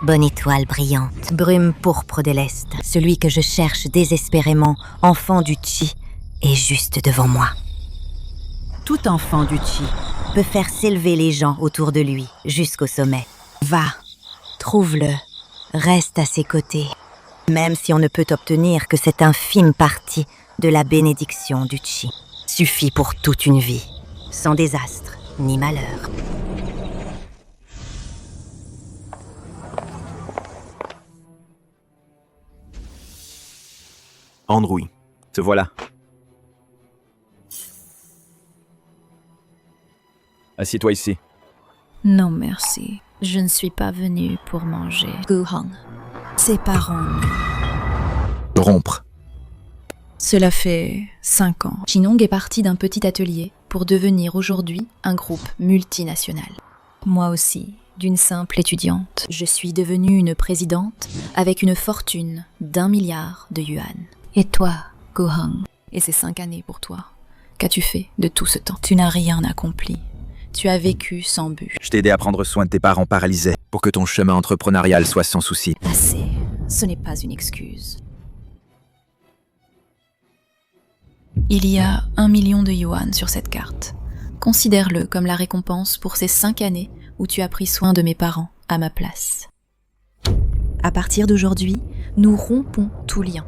Bonne étoile brillante, brume pourpre de l'Est, celui que je cherche désespérément, enfant du Chi, est juste devant moi. Tout enfant du Chi peut faire s'élever les gens autour de lui jusqu'au sommet. Va, trouve-le, reste à ses côtés, même si on ne peut obtenir que cette infime partie de la bénédiction du Chi. Suffit pour toute une vie, sans désastre ni malheur. Andrew, te voilà. Assieds-toi ici. Non, merci. Je ne suis pas venue pour manger. Guhang. Séparons-nous. Rompre. Cela fait 5 ans. Chinong est parti d'un petit atelier pour devenir aujourd'hui un groupe multinational. Moi aussi, d'une simple étudiante, je suis devenue une présidente avec une fortune d'1 milliard de yuan. Et toi, Guhang, et ces 5 années pour toi, qu'as-tu fait de tout ce temps? Tu n'as rien accompli. Tu as vécu sans but. Je t'ai aidé à prendre soin de tes parents paralysés pour que ton chemin entrepreneurial soit sans souci. Assez, ce n'est pas une excuse. Il y a 1 million de yuan sur cette carte. Considère-le comme la récompense pour ces 5 années où tu as pris soin de mes parents à ma place. À partir d'aujourd'hui, nous rompons tout lien.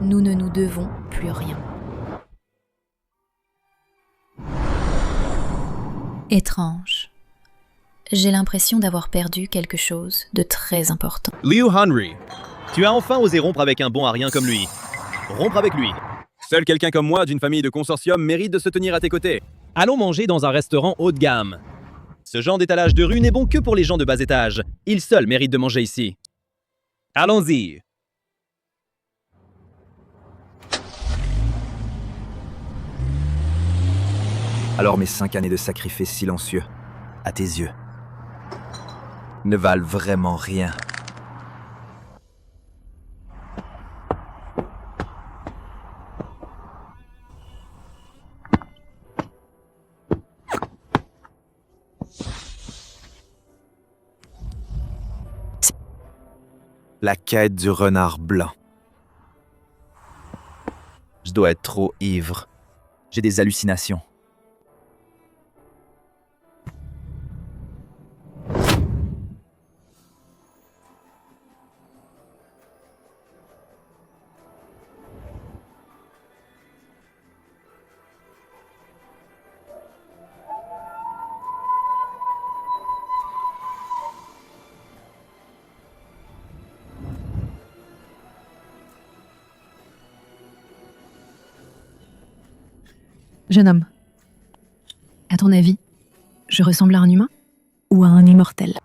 Nous ne nous devons plus rien. Étrange. J'ai l'impression d'avoir perdu quelque chose de très important. Liu Henry, tu as enfin osé rompre avec un bon à rien comme lui. Rompre avec lui. Seul quelqu'un comme moi d'une famille de consortium mérite de se tenir à tes côtés. Allons manger dans un restaurant haut de gamme. Ce genre d'étalage de rue n'est bon que pour les gens de bas étage. Ils seuls méritent de manger ici. Allons-y. Alors mes 5 années de sacrifice silencieux, à tes yeux, ne valent vraiment rien. La quête du renard blanc. Je dois être trop ivre. J'ai des hallucinations. Jeune homme, à ton avis, je ressemble à un humain ou à un immortel?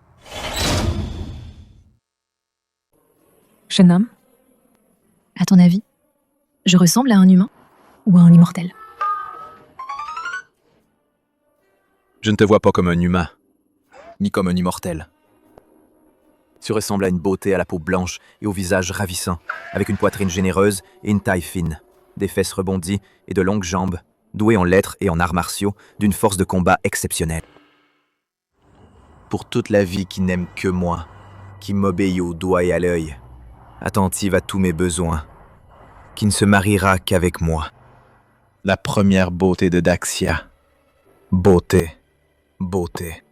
Jeune homme, à ton avis, je ressemble à un humain ou à un immortel? Je ne te vois pas comme un humain, ni comme un immortel. Tu ressembles à une beauté à la peau blanche et au visage ravissant, avec une poitrine généreuse et une taille fine, des fesses rebondies et de longues jambes, doué en lettres et en arts martiaux, d'une force de combat exceptionnelle. Pour toute la vie qui n'aime que moi, qui m'obéit au doigt et à l'œil, attentive à tous mes besoins, qui ne se mariera qu'avec moi. La première beauté de Daxia. Beauté, beauté.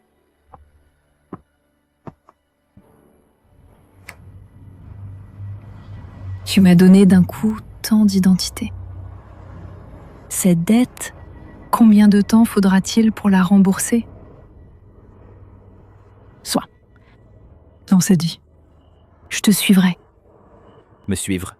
Tu m'as donné d'un coup tant d'identité. Cette dette, combien de temps faudra-t-il pour la rembourser? Soit. On s'est dit. Je te suivrai. Me suivre.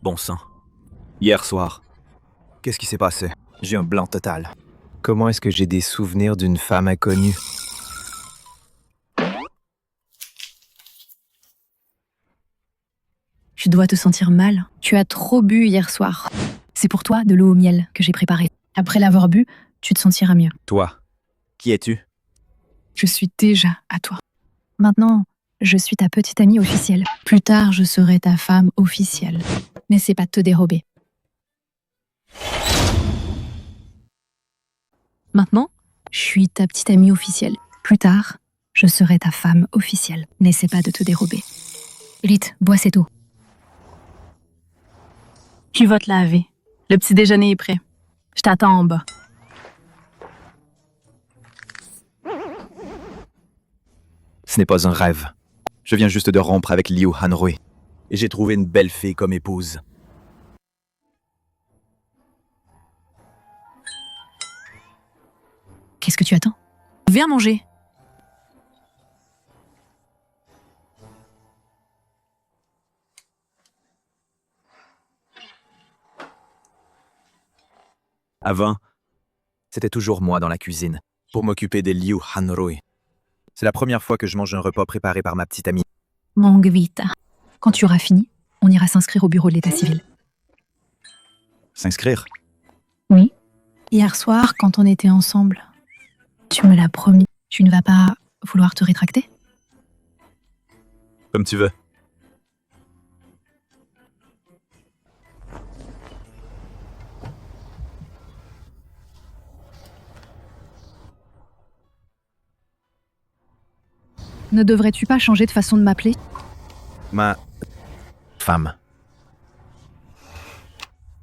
Bon sang. Hier soir. Qu'est-ce qui s'est passé? J'ai un blanc total. Comment est-ce que j'ai des souvenirs d'une femme inconnue? Tu dois te sentir mal. Tu as trop bu hier soir. C'est pour toi de l'eau au miel que j'ai préparée. Après l'avoir bu, tu te sentiras mieux. Toi, qui es-tu? Je suis déjà à toi. Maintenant, je suis ta petite amie officielle. Plus tard, je serai ta femme officielle. N'essaie pas de te dérober. Maintenant, je suis ta petite amie officielle. Plus tard, je serai ta femme officielle. N'essaie pas de te dérober. Vite, bois cette eau. Tu vas te laver. Le petit déjeuner est prêt. Je t'attends en bas. Ce n'est pas un rêve. Je viens juste de rompre avec Liu Hanrui. Et j'ai trouvé une belle fille comme épouse. Qu'est-ce que tu attends? Viens manger. Avant, c'était toujours moi dans la cuisine, pour m'occuper des Liu Hanrui. C'est la première fois que je mange un repas préparé par ma petite amie. Mange vite. Quand tu auras fini, on ira s'inscrire au bureau de l'état civil. S'inscrire? Oui. Hier soir, quand on était ensemble, tu me l'as promis. Tu ne vas pas vouloir te rétracter? Comme tu veux. Ne devrais-tu pas changer de façon de m'appeler? Ma femme.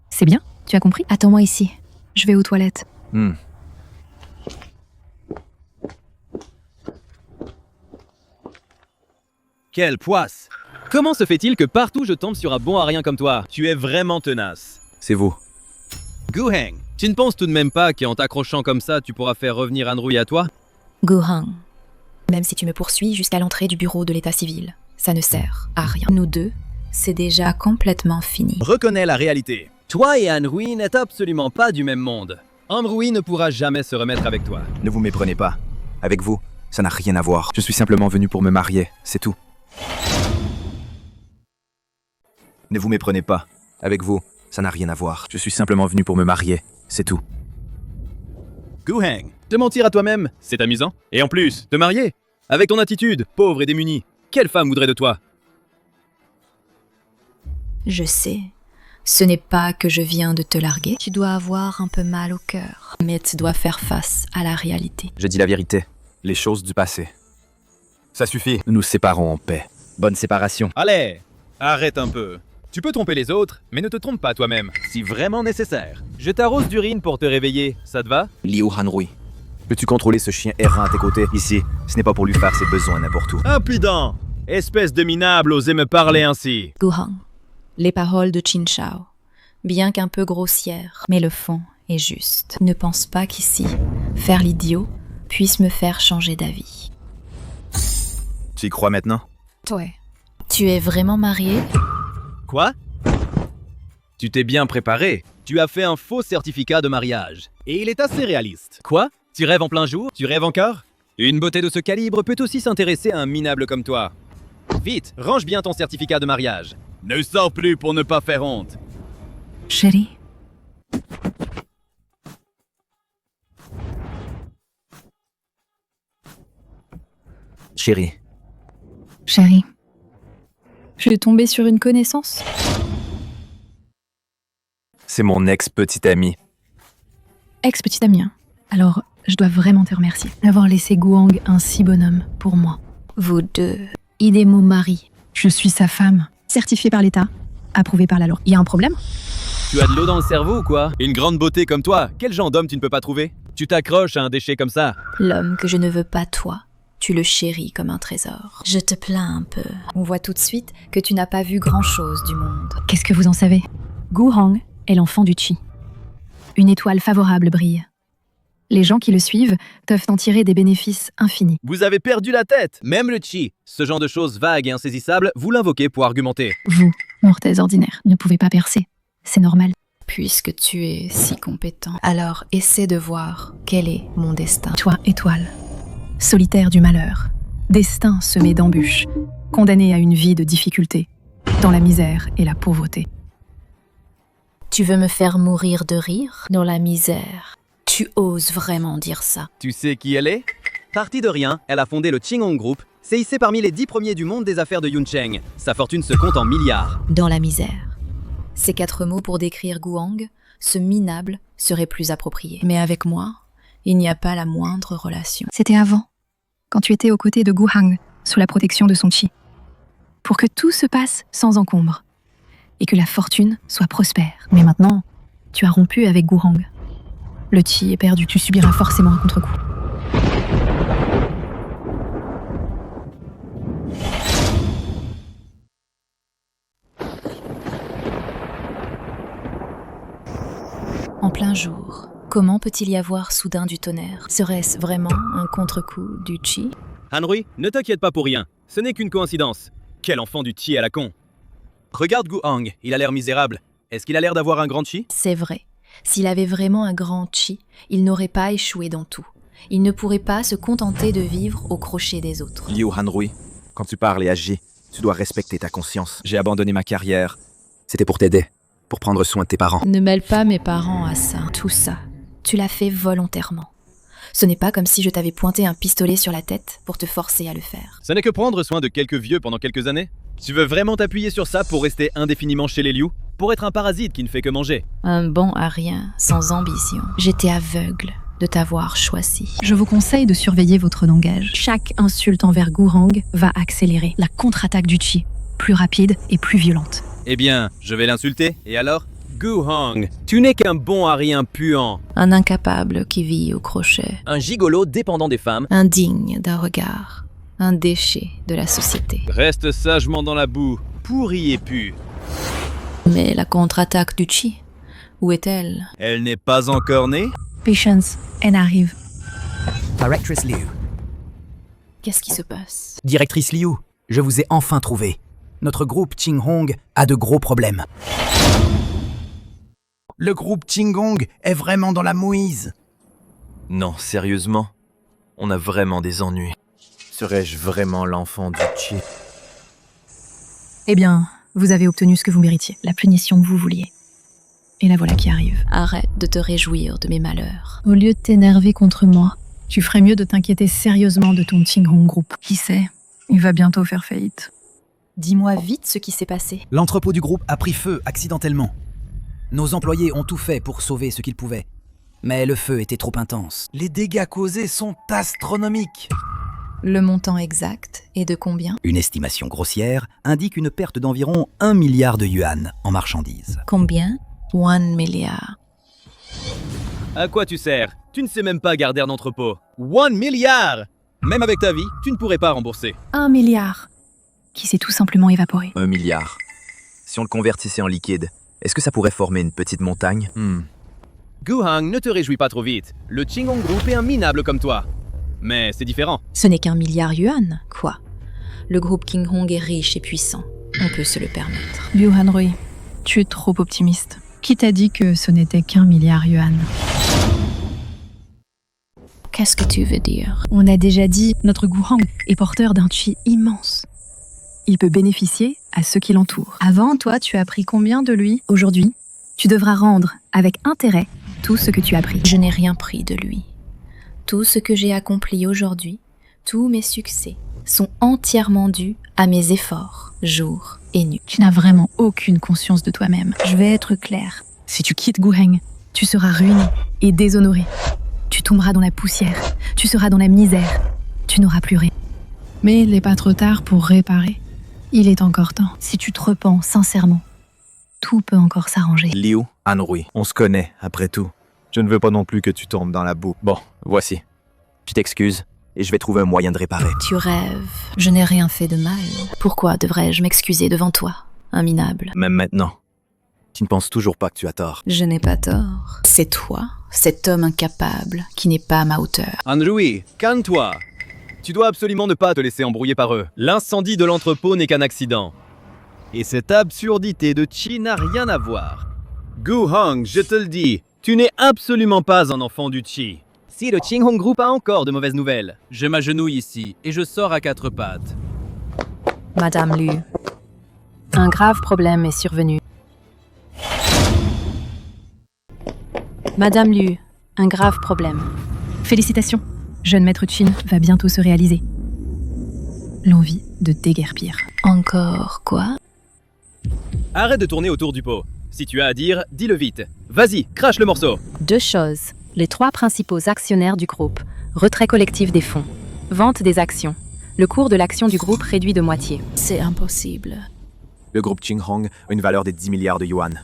C'est bien, tu as compris? Attends-moi ici. Je vais aux toilettes. Quelle poisse! Comment se fait-il que partout je tombe sur un bon à rien comme toi? Tu es vraiment tenace. C'est vous. Gu Heng, tu ne penses tout de même pas qu'en t'accrochant comme ça, tu pourras faire revenir Hanrui à toi? Gu Heng, même si tu me poursuis jusqu'à l'entrée du bureau de l'état civil, ça ne sert à rien. Nous deux, c'est déjà complètement fini. Reconnais la réalité. Toi et Hanrui n'êtes absolument pas du même monde. Hanrui ne pourra jamais se remettre avec toi. Ne vous méprenez pas. Avec vous, ça n'a rien à voir. Je suis simplement venu pour me marier, c'est tout. Ne vous méprenez pas. Avec vous, ça n'a rien à voir. Je suis simplement venu pour me marier, c'est tout. Gu Heng, te mentir à toi-même, c'est amusant. Et en plus, te marier? Avec ton attitude, pauvre et démunie, quelle femme voudrait de toi? Je sais, ce n'est pas que je viens de te larguer. Tu dois avoir un peu mal au cœur, mais tu dois faire face à la réalité. Je dis la vérité. Les choses du passé. Ça suffit. Nous nous séparons en paix. Bonne séparation. Allez, arrête un peu. Tu peux tromper les autres, mais ne te trompe pas toi-même, si vraiment nécessaire. Je t'arrose d'urine pour te réveiller, ça te va? Liu Hanrui. Peux-tu contrôler ce chien errant à tes côtés? Ici, ce n'est pas pour lui faire ses besoins n'importe où. Impudent! Espèce de minable, osez me parler ainsi. Gu Heng, les paroles de Qin Shao, bien qu'un peu grossières, mais le fond est juste. Ne pense pas qu'ici, faire l'idiot puisse me faire changer d'avis. Tu y crois maintenant? Toi, tu es vraiment marié? Quoi? Tu t'es bien préparé. Tu as fait un faux certificat de mariage. Et il est assez réaliste. Quoi? Tu rêves en plein jour? Tu rêves encore? Une beauté de ce calibre peut aussi s'intéresser à un minable comme toi. Vite, range bien ton certificat de mariage. Ne sors plus pour ne pas faire honte. Chérie, Chérie, chérie, je suis tombée sur une connaissance. c'est mon ex-petite amie. Ex-petite amie, hein. Alors, je dois vraiment te remercier d'avoir laissé Guang un si bonhomme pour moi. Vous deux. Il est mon mari. Je suis sa femme. Certifiée par l'État. Approuvée par la loi. Il y a un problème? Tu as de l'eau dans le cerveau ou quoi? Une grande beauté comme toi, quel genre d'homme tu ne peux pas trouver? Tu t'accroches à un déchet comme ça. L'homme que je ne veux pas toi, tu le chéris comme un trésor. Je te plains un peu. On voit tout de suite que tu n'as pas vu grand-chose du monde. Qu'est-ce que vous en savez? Gu Heng est l'enfant du Qi. Une étoile favorable brille. Les gens qui le suivent peuvent en tirer des bénéfices infinis. Vous avez perdu la tête. Même le chi, ce genre de choses vagues et insaisissables, vous l'invoquez pour argumenter. Vous, mortels ordinaires, ne pouvez pas percer. C'est normal. Puisque tu es si compétent, alors essaie de voir quel est mon destin. Toi, étoile, solitaire du malheur, destin semé d'embûches, condamné à une vie de difficultés, dans la misère et la pauvreté. Tu veux me faire mourir de rire dans la misère? Tu oses vraiment dire ça? Tu sais qui elle est? Partie de rien, elle a fondé le Qinghong Group. C'est hissé parmi les 10 premiers du monde des affaires de Yuncheng. Sa fortune se compte en milliards. Dans la misère. Ces 4 mots pour décrire Guhang, ce minable, seraient plus appropriés. Mais avec moi, il n'y a pas la moindre relation. C'était avant, quand tu étais aux côtés de Guhang, sous la protection de son chi. Pour que tout se passe sans encombre, et que la fortune soit prospère. Mais maintenant, tu as rompu avec Guhang. Le chi est perdu, tu subiras forcément un contre-coup. En plein jour, comment peut-il y avoir soudain du tonnerre? Serait-ce vraiment un contre-coup du chi? Hanrui, ne t'inquiète pas pour rien. Ce n'est qu'une coïncidence. Quel enfant du chi à la con. Regarde Guhang, il a l'air misérable. Est-ce qu'il a l'air d'avoir un grand chi? C'est vrai. S'il avait vraiment un grand chi, il n'aurait pas échoué dans tout. Il ne pourrait pas se contenter de vivre au crochet des autres. Liu Hanrui, quand tu parles et agis, tu dois respecter ta conscience. J'ai abandonné ma carrière. C'était pour t'aider, pour prendre soin de tes parents. Ne mêle pas mes parents à ça. Tout ça, tu l'as fait volontairement. Ce n'est pas comme si je t'avais pointé un pistolet sur la tête pour te forcer à le faire. Ce n'est que prendre soin de quelques vieux pendant quelques années. Tu veux vraiment t'appuyer sur ça pour rester indéfiniment chez les Liu? Pour être un parasite qui ne fait que manger? Un bon à rien, sans ambition. J'étais aveugle de t'avoir choisi. Je vous conseille de surveiller votre langage. Chaque insulte envers Guhang va accélérer la contre-attaque du chi, plus rapide et plus violente. Eh bien, je vais l'insulter. Et alors? Guhang, tu n'es qu'un bon à rien puant. Un incapable qui vit au crochet. Un gigolo dépendant des femmes. Indigne d'un regard. Un déchet de la société. Reste sagement dans la boue, pourri et pu. Mais la contre-attaque du chi, où est-elle? Elle n'est pas encore née? Patience, elle arrive. Directrice Liu. Qu'est-ce qui se passe? Directrice Liu, je vous ai enfin trouvé. Notre groupe Qinghong a de gros problèmes. Le groupe Qinghong est vraiment dans la mouise. Non, sérieusement, on a vraiment des ennuis. Serais-je vraiment l'enfant du chi? Eh bien, vous avez obtenu ce que vous méritiez, la punition que vous vouliez. Et la voilà qui arrive. Arrête de te réjouir de mes malheurs. Au lieu de t'énerver contre moi, tu ferais mieux de t'inquiéter sérieusement de ton Qinghong Group. Qui sait, il va bientôt faire faillite. Dis-moi vite ce qui s'est passé. L'entrepôt du groupe a pris feu accidentellement. Nos employés ont tout fait pour sauver ce qu'ils pouvaient. Mais le feu était trop intense. Les dégâts causés sont astronomiques. Le montant exact est de combien? Une estimation grossière indique une perte d'environ 1 milliard de yuan en marchandises. Combien? 1 milliard. À quoi tu sers? Tu ne sais même pas garder un entrepôt. 1 milliard! Même avec ta vie, tu ne pourrais pas rembourser. 1 milliard qui s'est tout simplement évaporé. 1 milliard. Si on le convertissait en liquide, est-ce que ça pourrait former une petite montagne? Guhang, ne te réjouis pas trop vite. Le Qinghong Group est un minable comme toi. Mais c'est différent. Ce n'est qu'1 milliard yuan, quoi. Le groupe Qinghong est riche et puissant. On peut se le permettre. Liu Hanrui, tu es trop optimiste. Qui t'a dit que ce n'était qu'1 milliard yuan? Qu'est-ce que tu veux dire? On a déjà dit, notre Guhang est porteur d'un chi immense. Il peut bénéficier à ceux qui l'entourent. Avant, toi, tu as pris combien de lui? Aujourd'hui, tu devras rendre avec intérêt tout ce que tu as pris. Je n'ai rien pris de lui. Tout ce que j'ai accompli aujourd'hui, tous mes succès, sont entièrement dus à mes efforts, jour et nuit. Tu n'as vraiment aucune conscience de toi-même. Je vais être claire. Si tu quittes Guhang, tu seras ruiné et déshonoré. Tu tomberas dans la poussière. Tu seras dans la misère. Tu n'auras plus rien. Mais il n'est pas trop tard pour réparer. Il est encore temps. Si tu te repens sincèrement, tout peut encore s'arranger. Liu Hanrui, on se connaît, après tout. Je ne veux pas non plus que tu tombes dans la boue. Bon, voici. Tu t'excuses, et je vais trouver un moyen de réparer. Tu rêves. Je n'ai rien fait de mal. Pourquoi devrais-je m'excuser devant toi, un minable? Même maintenant, Tu ne penses toujours pas que tu as tort. Je n'ai pas tort. C'est toi, cet homme incapable, qui n'est pas à ma hauteur. Andrew, calme-toi. Tu dois absolument ne pas te laisser embrouiller par eux. L'incendie de l'entrepôt n'est qu'un accident. Et cette absurdité de Chi n'a rien à voir. Gu Hong, je te le dis, tu n'es absolument pas un enfant du Chi. Si le Qing Hong Group a encore de mauvaises nouvelles. Je m'agenouille ici et je sors à quatre pattes. Madame Lu, un grave problème est survenu. Madame Lu, un grave problème. Félicitations, jeune maître Qin va bientôt se réaliser. L'envie de déguerpir. Encore quoi? Arrête de tourner autour du pot. Si tu as à dire, dis-le vite. Vas-y, crache le morceau. 2 choses. Les 3 principaux actionnaires du groupe. Retrait collectif des fonds. Vente des actions. Le cours de l'action du groupe réduit de moitié. C'est impossible. Le groupe Qing Hong a une valeur de 10 milliards de yuan.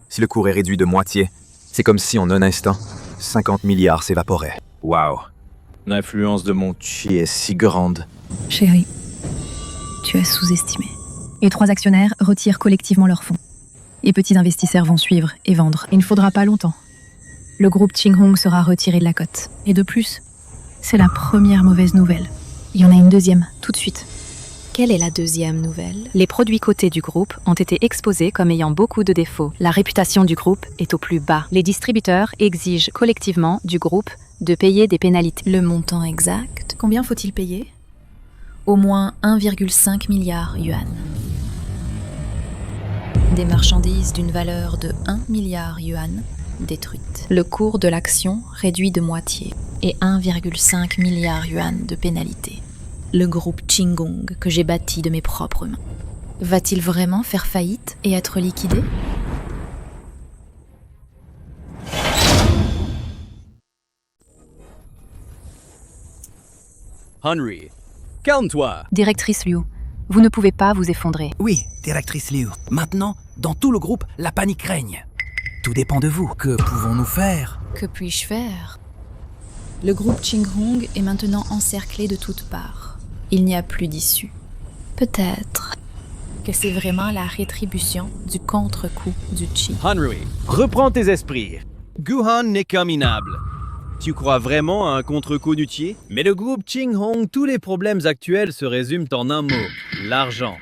Si le cours est réduit de moitié, c'est comme si en un instant, 50 milliards s'évaporaient. Waouh. L'influence de mon chi est si grande. Chérie, tu as sous-estimé. Et 3 actionnaires retirent collectivement leurs fonds. Et petits investisseurs vont suivre et vendre. Il ne faudra pas longtemps. Le groupe Qing Hong sera retiré de la cote. Et de plus, c'est la première mauvaise nouvelle. Il y en a une deuxième, tout de suite. Quelle est la deuxième nouvelle? Les produits cotés du groupe ont été exposés comme ayant beaucoup de défauts. La réputation du groupe est au plus bas. Les distributeurs exigent collectivement du groupe de payer des pénalités. Le montant exact? Combien faut-il payer? Au moins 1,5 milliard yuan. Des marchandises d'une valeur de 1 milliard yuan détruites. Le cours de l'action réduit de moitié et 1,5 milliard yuan de pénalité. Le groupe Qing Hong que j'ai bâti de mes propres mains. Va-t-il vraiment faire faillite et être liquidé? Henry, calme-toi. Directrice Liu, vous ne pouvez pas vous effondrer. Oui, directrice Liu. Maintenant, dans tout le groupe, la panique règne. Tout dépend de vous. Que pouvons-nous faire? Que puis-je faire? Le groupe Qing Hong est maintenant encerclé de toutes parts. Il n'y a plus d'issue. Peut-être que c'est vraiment la rétribution du contre-coup du Qi. Henry, reprends tes esprits. Guhan n'est qu'un minable. Tu crois vraiment à un contre-coup du Qi? Mais le groupe Qing Hong, tous les problèmes actuels se résument en un mot, l'argent.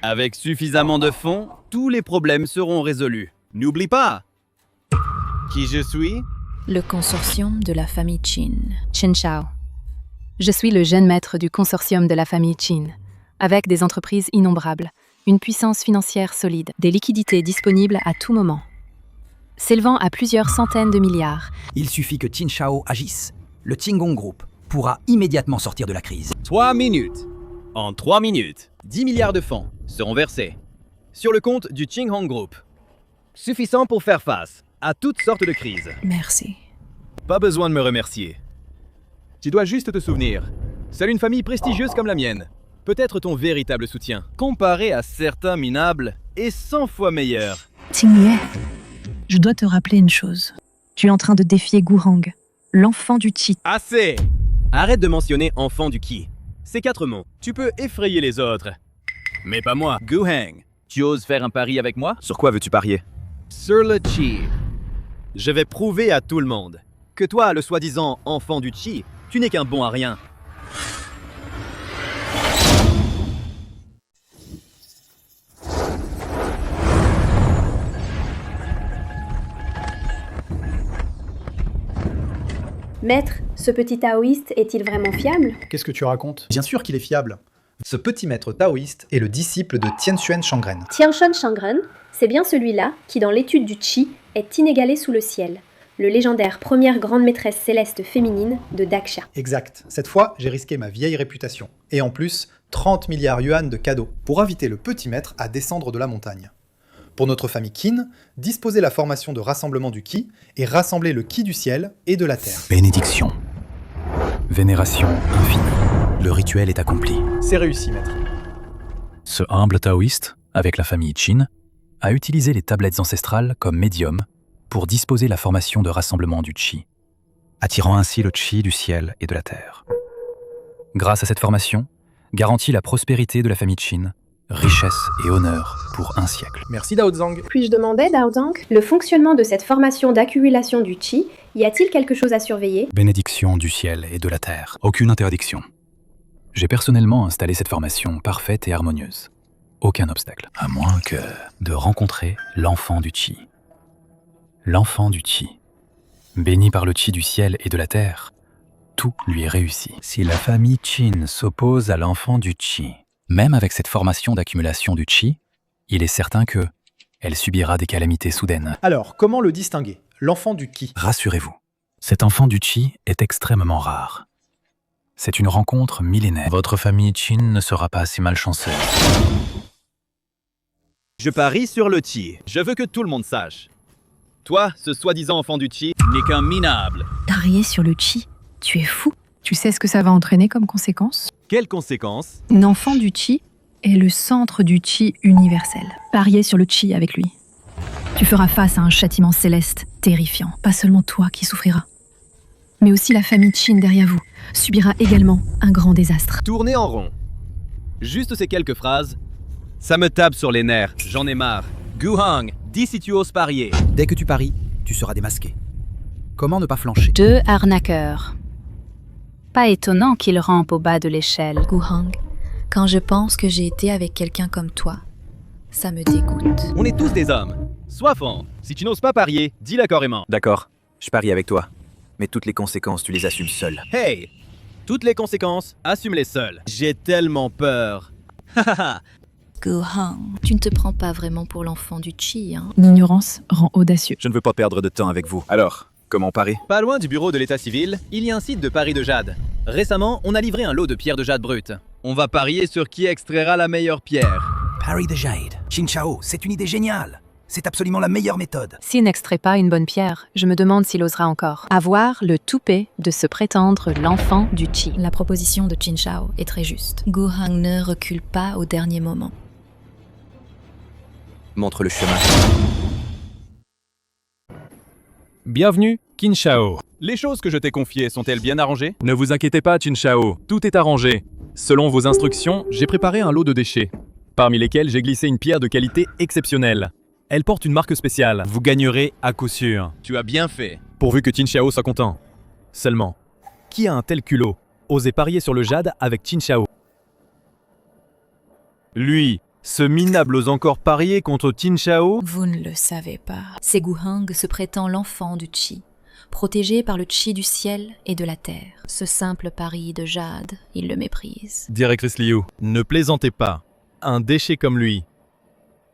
Avec suffisamment de fonds, tous les problèmes seront résolus. N'oublie pas qui je suis. Le consortium de la famille Qin. Chen Shao. Je suis le jeune maître du consortium de la famille Qin, avec des entreprises innombrables, une puissance financière solide, des liquidités disponibles à tout moment, s'élevant à plusieurs centaines de milliards. Il suffit que Qin Shao agisse. Le Qing Hong Group pourra immédiatement sortir de la crise. 3 minutes. En 3 minutes, 10 milliards de fonds seront versés sur le compte du Qing Hong Group. Suffisant pour faire face à toutes sortes de crises. Merci. Pas besoin de me remercier. Tu dois juste te souvenir, seule une famille prestigieuse comme la mienne peut être ton véritable soutien. Comparé à certains minables, est 100 fois meilleur. Ting Ye, je dois te rappeler une chose. Tu es en train de défier Gu Hong, l'enfant du Qi. Assez! Arrête de mentionner enfant du Qi. Ces 4 mots, tu peux effrayer les autres. Mais pas moi. Gu Heng, tu oses faire un pari avec moi? Sur quoi veux-tu parier? Sur le Qi. Je vais prouver à tout le monde que toi, le soi-disant enfant du Qi, tu n'es qu'un bon à rien. Maître, ce petit taoïste est-il vraiment fiable? Qu'est-ce que tu racontes? Bien sûr qu'il est fiable. Ce petit maître taoïste est le disciple de Tianxuan Shangren. Tianxuan Shangren, c'est bien celui-là qui, dans l'étude du Qi, est inégalé sous le ciel. Le légendaire première grande maîtresse céleste féminine de Daxia. Exact. Cette fois, j'ai risqué ma vieille réputation. Et en plus, 30 milliards yuan de cadeaux pour inviter le petit maître à descendre de la montagne. Pour notre famille Qin, disposer la formation de rassemblement du Qi et rassembler le Qi du ciel et de la terre. Bénédiction. Vénération infinie. Le rituel est accompli. C'est réussi, maître. Ce humble taoïste, avec la famille Qin, a utilisé les tablettes ancestrales comme médium pour disposer la formation de rassemblement du Qi, attirant ainsi le Qi du ciel et de la terre. Grâce à cette formation, garantit la prospérité de la famille Qin, richesse et honneur pour un siècle. Merci Dao Zhang. Puis-je demander, Dao Zhang, le fonctionnement de cette formation d'accumulation du Qi, y a-t-il quelque chose à surveiller? Bénédiction du ciel et de la terre. Aucune interdiction. J'ai personnellement installé cette formation parfaite et harmonieuse. Aucun obstacle. À moins que de rencontrer l'enfant du Qi. L'enfant du Qi. Béni par le Qi du ciel et de la terre, tout lui est réussi. Si la famille Qin s'oppose à l'enfant du Qi, même avec cette formation d'accumulation du Qi, il est certain que elle subira des calamités soudaines. Alors, comment le distinguer? L'enfant du Qi. Rassurez-vous, cet enfant du Qi est extrêmement rare. C'est une rencontre millénaire. Votre famille Qin ne sera pas si malchanceuse. Je parie sur le Qi. Je veux que tout le monde sache. Toi, ce soi-disant enfant du Qi, n'est qu'un minable. Parier sur le Qi, tu es fou. Tu sais ce que ça va entraîner comme conséquence? Quelles conséquences? L'enfant du Qi est le centre du Qi universel. Parier sur le Qi avec lui. Tu feras face à un châtiment céleste terrifiant. Pas seulement toi qui souffriras, mais aussi la famille Qin derrière vous subira également un grand désastre. Tourner en rond. Juste ces quelques phrases, ça me tape sur les nerfs. J'en ai marre. Guhang, dis si tu oses parier. Dès que tu paries, tu seras démasqué. Comment ne pas flancher? 2 arnaqueurs. Pas étonnant qu'ils rampent au bas de l'échelle. Guhang, quand je pense que j'ai été avec quelqu'un comme toi, ça me dégoûte. On est tous des hommes. Sois franc. Si tu n'oses pas parier, dis-le carrément. D'accord, je parie avec toi. Mais toutes les conséquences, tu les assumes seul. Hey! Toutes les conséquences, assume-les seul. J'ai tellement peur. Guhang, tu ne te prends pas vraiment pour l'enfant du Qi, hein? L'ignorance rend audacieux. Je ne veux pas perdre de temps avec vous. Alors, comment parer? Pas loin du bureau de l'état civil, il y a un site de paris de jade. Récemment, on a livré un lot de pierres de jade brutes. On va parier sur qui extraira la meilleure pierre. Paris de jade. Qin Shao, c'est une idée géniale. C'est absolument la meilleure méthode. S'il n'extrait pas une bonne pierre, je me demande s'il osera encore avoir le toupet de se prétendre l'enfant du Qi. La proposition de Qin Shao est très juste. Guhang ne recule pas au dernier moment. Montre le chemin. Bienvenue, Qin Shao. Les choses que je t'ai confiées sont-elles bien arrangées? Ne vous inquiétez pas, Qin Shao, tout est arrangé. Selon vos instructions, j'ai préparé un lot de déchets, parmi lesquels j'ai glissé une pierre de qualité exceptionnelle. Elle porte une marque spéciale. Vous gagnerez à coup sûr. Tu as bien fait. Pourvu que Qin Shao soit content. Seulement, qui a un tel culot? Osez parier sur le jade avec Qin Shao. Lui, ce minable ose encore parier contre Qin Shao? Vous ne le savez pas. C'est Guhang se prétend l'enfant du Qi, protégé par le Qi du ciel et de la terre. Ce simple pari de jade, il le méprise. Directrice Liu, ne plaisantez pas. Un déchet comme lui.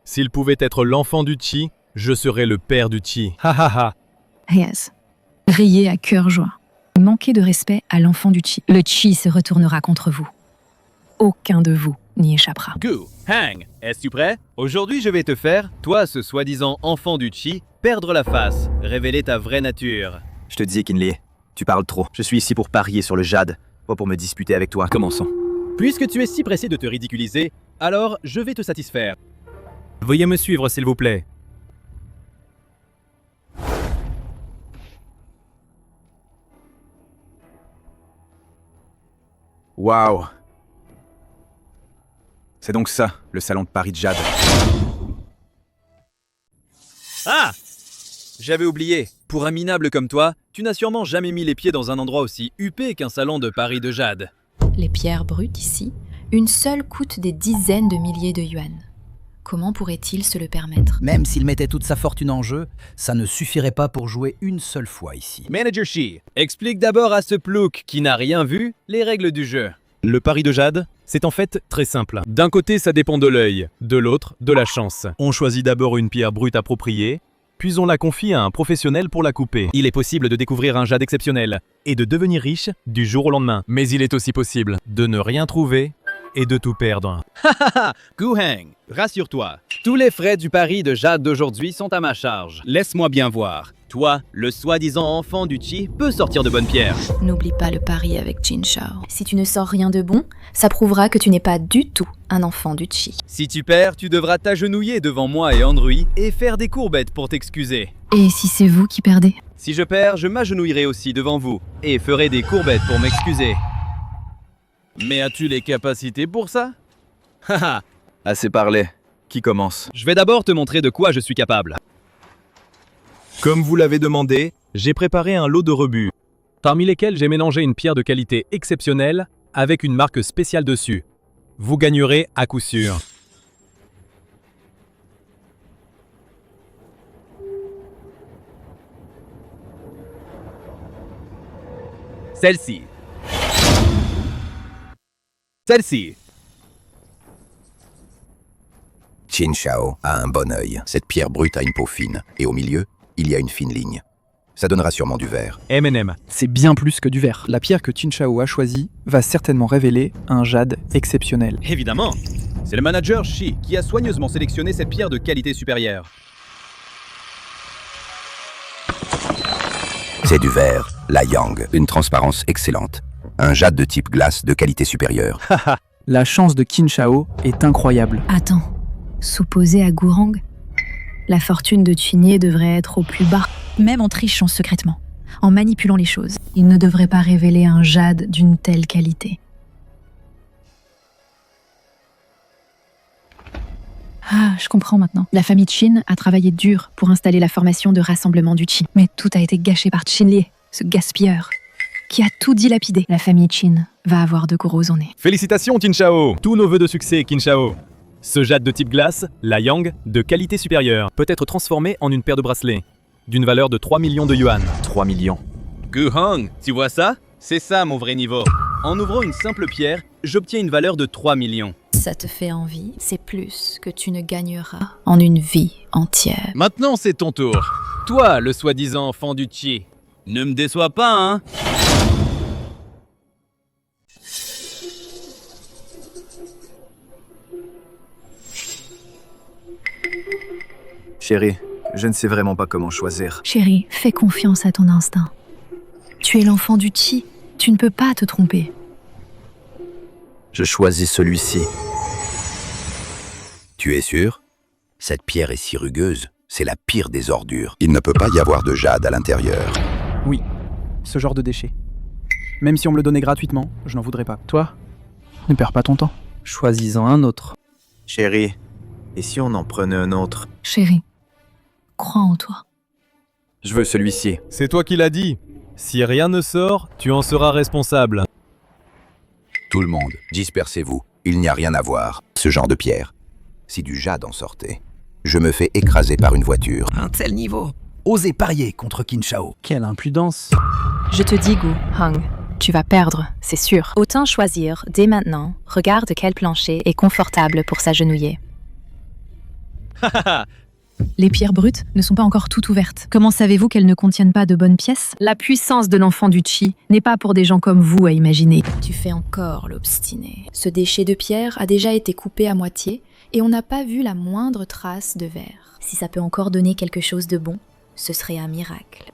S'il pouvait être l'enfant du Qi, je serais le père du Qi. Ha ha ha. Yes. Riez à cœur joie. Manquez de respect à l'enfant du Qi. Le Qi se retournera contre vous. Aucun de vous n'y échappera. Gu, Hang, es-tu prêt? Aujourd'hui, je vais te faire, toi ce soi-disant enfant du Qi, perdre la face, révéler ta vraie nature. Je te dis, Qinli, tu parles trop. Je suis ici pour parier sur le jade, pas pour me disputer avec toi. Commençons. Puisque tu es si pressé de te ridiculiser, alors je vais te satisfaire. Veuillez me suivre, s'il vous plaît. Waouh! C'est donc ça, le salon de Paris de jade. Ah! J'avais oublié. Pour un minable comme toi, tu n'as sûrement jamais mis les pieds dans un endroit aussi huppé qu'un salon de Paris de jade. Les pierres brutes ici, une seule coûte des dizaines de milliers de yuan. Comment pourrait-il se le permettre? Même s'il mettait toute sa fortune en jeu, ça ne suffirait pas pour jouer une seule fois ici. Manager Shi, explique d'abord à ce plouc qui n'a rien vu les règles du jeu. Le pari de jade, c'est en fait très simple. D'un côté, ça dépend de l'œil, de l'autre, de la chance. On choisit d'abord une pierre brute appropriée, puis on la confie à un professionnel pour la couper. Il est possible de découvrir un jade exceptionnel et de devenir riche du jour au lendemain. Mais il est aussi possible de ne rien trouver et de tout perdre. Hahaha, Guhang, rassure-toi. Tous les frais du pari de jade d'aujourd'hui sont à ma charge. Laisse-moi bien voir. Toi, le soi-disant enfant du Qi, peut sortir de bonnes pierres. N'oublie pas le pari avec Qin Shao. Si tu ne sors rien de bon, ça prouvera que tu n'es pas du tout un enfant du Qi. Si tu perds, tu devras t'agenouiller devant moi et Andrew et faire des courbettes pour t'excuser. Et si c'est vous qui perdez? Si je perds, je m'agenouillerai aussi devant vous et ferai des courbettes pour m'excuser. Mais as-tu les capacités pour ça? Haha. Assez parlé. Qui commence? Je vais d'abord te montrer de quoi je suis capable. Comme vous l'avez demandé, J'ai préparé un lot de rebuts, parmi lesquels j'ai mélangé une pierre de qualité exceptionnelle avec une marque spéciale dessus. Vous gagnerez à coup sûr. Celle-ci. Celle-ci. Qin Shao a un bon œil. Cette pierre brute a une peau fine, et au milieu, il y a une fine ligne. Ça donnera sûrement du verre. M&M. C'est bien plus que du verre. La pierre que Qin Shao a choisie va certainement révéler un jade exceptionnel. Évidemment. C'est le manager Shi qui a soigneusement sélectionné cette pierre de qualité supérieure. C'est du verre, la Yang, une transparence excellente. Un jade de type glace de qualité supérieure. La chance de Qin Shao est incroyable. Attends, s'opposer à Gourang? La fortune de Chinier devrait être au plus bas. Même en trichant secrètement, en manipulant les choses, il ne devrait pas révéler un jade d'une telle qualité. Ah, je comprends maintenant. La famille Qin a travaillé dur pour installer la formation de rassemblement du Qi. Mais tout a été gâché par Qinlie, ce gaspilleur, qui a tout dilapidé. La famille Qin va avoir de gros ennuis. Félicitations Qin Shao. Tous nos vœux de succès Qin Shao. Ce jade de type glace, la Yang, de qualité supérieure, peut être transformé en une paire de bracelets, d'une valeur de 3 millions de yuan. 3 millions. Guhang, tu vois ça? C'est ça mon vrai niveau. En ouvrant une simple pierre, j'obtiens une valeur de 3 millions. Ça te fait envie, c'est plus que tu ne gagneras en une vie entière. Maintenant c'est ton tour. Toi, le soi-disant enfant du Qi. Ne me déçois pas, hein? Chérie, je ne sais vraiment pas comment choisir. Chérie, fais confiance à ton instinct. Tu es l'enfant du Qi, tu ne peux pas te tromper. Je choisis celui-ci. Tu es sûr? Cette pierre est si rugueuse, c'est la pire des ordures. Il ne peut pas y avoir de jade à l'intérieur. Oui, ce genre de déchet. Même si on me le donnait gratuitement, je n'en voudrais pas. Toi, ne perds pas ton temps. Choisis-en un autre. Chérie, et si on en prenait un autre? Chérie, crois en toi. Je veux celui-ci. C'est toi qui l'as dit. Si rien ne sort, tu en seras responsable. Tout le monde, dispersez-vous. Il n'y a rien à voir. Ce genre de pierre. Si du jade en sortait, je me fais écraser par une voiture. Un tel niveau. Osez parier contre Qin Shao. Quelle impudence. Je te dis, Gu Hang, tu vas perdre, c'est sûr. Autant choisir dès maintenant. Regarde quel plancher est confortable pour s'agenouiller. Les pierres brutes ne sont pas encore toutes ouvertes. Comment savez-vous qu'elles ne contiennent pas de bonnes pièces? La puissance de l'enfant du Qi n'est pas pour des gens comme vous à imaginer. Tu fais encore l'obstiné. Ce déchet de pierre a déjà été coupé à moitié et on n'a pas vu la moindre trace de verre. Si ça peut encore donner quelque chose de bon, ce serait un miracle.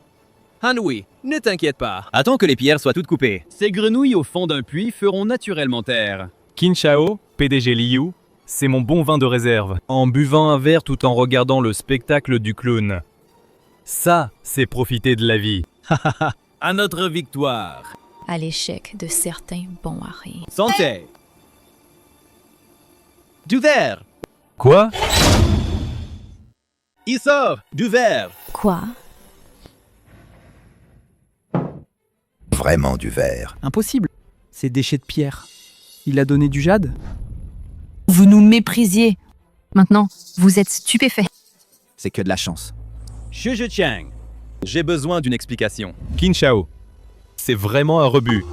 Hanui, ne t'inquiète pas. Attends que les pierres soient toutes coupées. Ces grenouilles au fond d'un puits feront naturellement taire. Qin Shao, PDG Liu, c'est mon bon vin de réserve. En buvant un verre tout en regardant le spectacle du clown. Ça, c'est profiter de la vie. À notre victoire. À l'échec de certains bons à rien. Santé. Du verre. Quoi? Il sort du verre. Quoi? Vraiment du verre. Impossible. Ces déchets de pierre. Il a donné du jade? Vous nous méprisiez. Maintenant, vous êtes stupéfaits. C'est que de la chance. Xu Zhiqiang, j'ai besoin d'une explication. Qin Shao, c'est vraiment un rebut.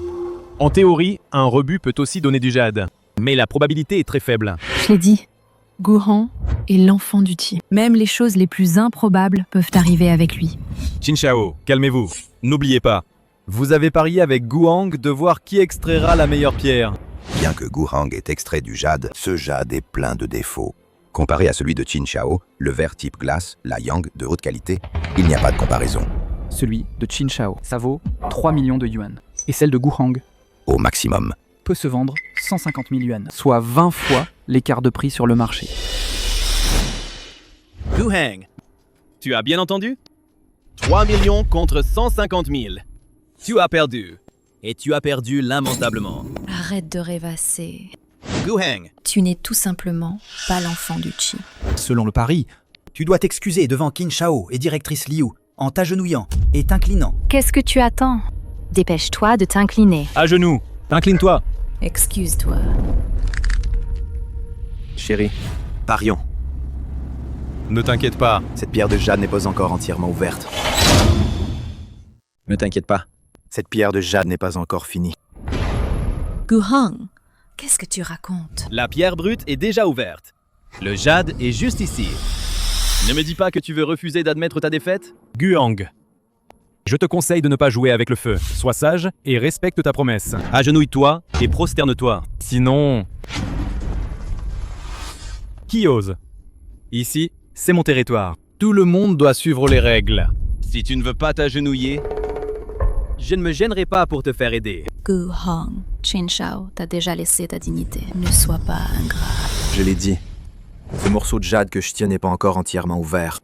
En théorie, un rebut peut aussi donner du jade, mais la probabilité est très faible. Je l'ai dit, Gourang est l'enfant du Qi. Même les choses les plus improbables peuvent arriver avec lui. Qin Shao, calmez-vous. N'oubliez pas, vous avez parié avec Guhang de voir qui extraira la meilleure pierre. Bien que Guhang ait extrait du jade, ce jade est plein de défauts. Comparé à celui de Qin Shao, le verre type glace, la Yang de haute qualité, il n'y a pas de comparaison. Celui de Qin Shao, ça vaut 3 millions de yuan. Et celle de Guhang Au maximum. peut se vendre 150 000 yuan, soit 20 fois l'écart de prix sur le marché. Guhang, tu as bien entendu? 3 millions contre 150 000. Tu as perdu. Et tu as perdu lamentablement. Arrête de rêvasser. Guheng. Tu n'es tout simplement pas l'enfant du Qi. Selon le pari, tu dois t'excuser devant Qin Shao et directrice Liu en t'agenouillant et t'inclinant. Qu'est-ce que tu attends? Dépêche-toi de t'incliner. À genoux. Incline-toi. Excuse-toi. Chérie, parions. Ne t'inquiète pas. Cette pierre de jade n'est pas encore entièrement ouverte. Ne t'inquiète pas. Cette pierre de jade n'est pas encore finie. Guheng, qu'est-ce que tu racontes? La pierre brute est déjà ouverte. Le jade est juste ici. Ne me dis pas que tu veux refuser d'admettre ta défaite? Guheng. Je te conseille de ne pas jouer avec le feu. Sois sage et respecte ta promesse. Agenouille-toi et prosterne-toi. Sinon... Qui ose? Ici, c'est mon territoire. Tout le monde doit suivre les règles. Si tu ne veux pas t'agenouiller, je ne me gênerai pas pour te faire aider. Guheng, Qin Shao t'a déjà laissé ta dignité. Ne sois pas ingrat. Je l'ai dit. Ce morceau de jade que je tiens n'est pas encore entièrement ouvert.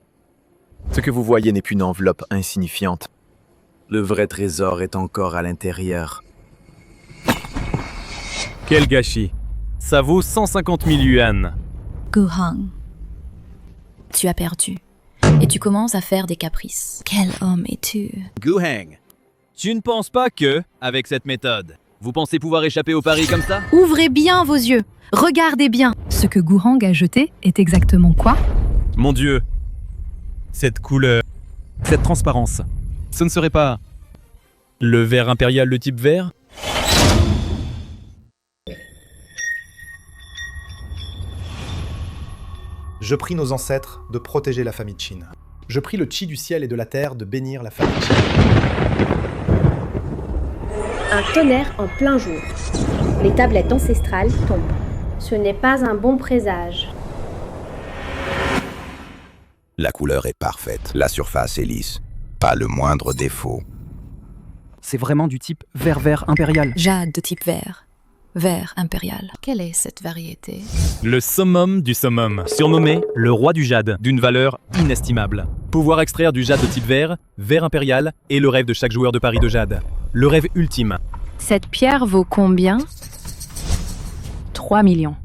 Ce que vous voyez n'est qu'une enveloppe insignifiante. Le vrai trésor est encore à l'intérieur. Quel gâchis. Ça vaut 150 000 yuan. Guheng, tu as perdu. Et tu commences à faire des caprices. Quel homme es-tu? Guheng, tu ne penses pas que, avec cette méthode, vous pensez pouvoir échapper au pari comme ça? Ouvrez bien vos yeux. Regardez bien. Ce que Guheng a jeté est exactement quoi? Mon Dieu. Cette couleur. Cette transparence. Ce ne serait pas... le verre impérial de type vert? Je prie nos ancêtres de protéger la famille Qin. Je prie le Qi du ciel et de la terre de bénir la famille Qin. Un tonnerre en plein jour. Les tablettes ancestrales tombent. Ce n'est pas un bon présage. La couleur est parfaite, la surface est lisse. Pas le moindre défaut. C'est vraiment du type vert impérial. Jade de type vert. Vert impérial. Quelle est cette variété? Le summum du summum, surnommé le roi du jade, d'une valeur inestimable. Pouvoir extraire du jade de type vert, vert impérial, est le rêve de chaque joueur de pari de jade. Le rêve ultime. Cette pierre vaut combien? 3 millions.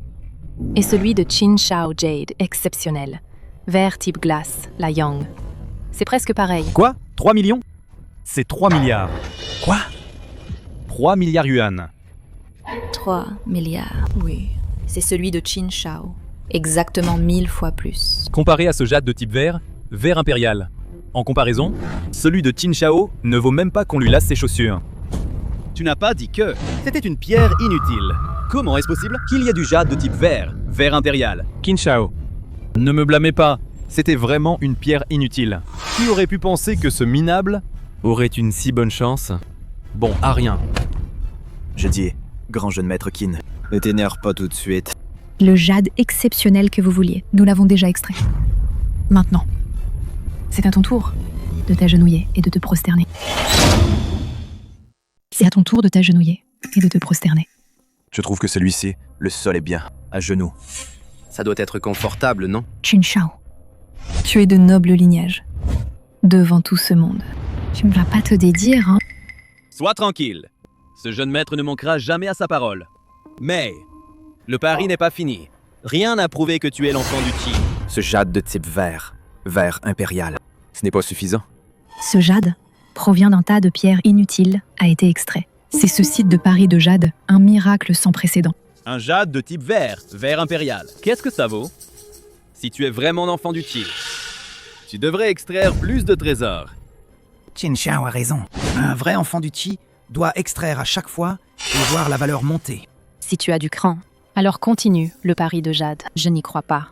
Et celui de Qin Shao Jade, exceptionnel. Vert type glace, la Yang. C'est presque pareil. Quoi? 3 millions? C'est 3 milliards. Quoi? 3 milliards yuan. 3 milliards, oui. C'est celui de Qin Shao. Exactement 1000 fois plus. Comparé à ce jade de type vert, vert impérial. En comparaison, celui de Qin Shao ne vaut même pas qu'on lui lasse ses chaussures. Tu n'as pas dit que c'était une pierre inutile. Comment est-ce possible qu'il y ait du jade de type vert, vert impérial? Qin Shao, ne me blâmez pas, c'était vraiment une pierre inutile. Qui aurait pu penser que ce minable aurait une si bonne chance? Bon, à rien. Je dis, grand jeune maître Qin, ne t'énerve pas tout de suite. Le jade exceptionnel que vous vouliez, nous l'avons déjà extrait. Maintenant, c'est à ton tour de t'agenouiller et de te prosterner. C'est à ton tour de t'agenouiller et de te prosterner. Je trouve que celui-ci, le sol est bien, à genoux. Ça doit être confortable, non? Qin Shao, tu es de noble lignage. Devant tout ce monde. Tu ne vas pas te dédire, hein? Sois tranquille. Ce jeune maître ne manquera jamais à sa parole. Mais, le pari n'est pas fini. Rien n'a prouvé que tu es l'enfant du Qi. Ce jade de type vert, vert impérial, ce n'est pas suffisant. Ce jade provient d'un tas de pierres inutiles, a été extrait. C'est ce site de pari de jade, un miracle sans précédent. Un jade de type vert, vert impérial. Qu'est-ce que ça vaut? Si tu es vraiment l'enfant du Qi, tu devrais extraire plus de trésors. Qin Shao a raison. Un vrai enfant du Qi doit extraire à chaque fois et voir la valeur monter. Si tu as du cran, alors continue le pari de jade. Je n'y crois pas.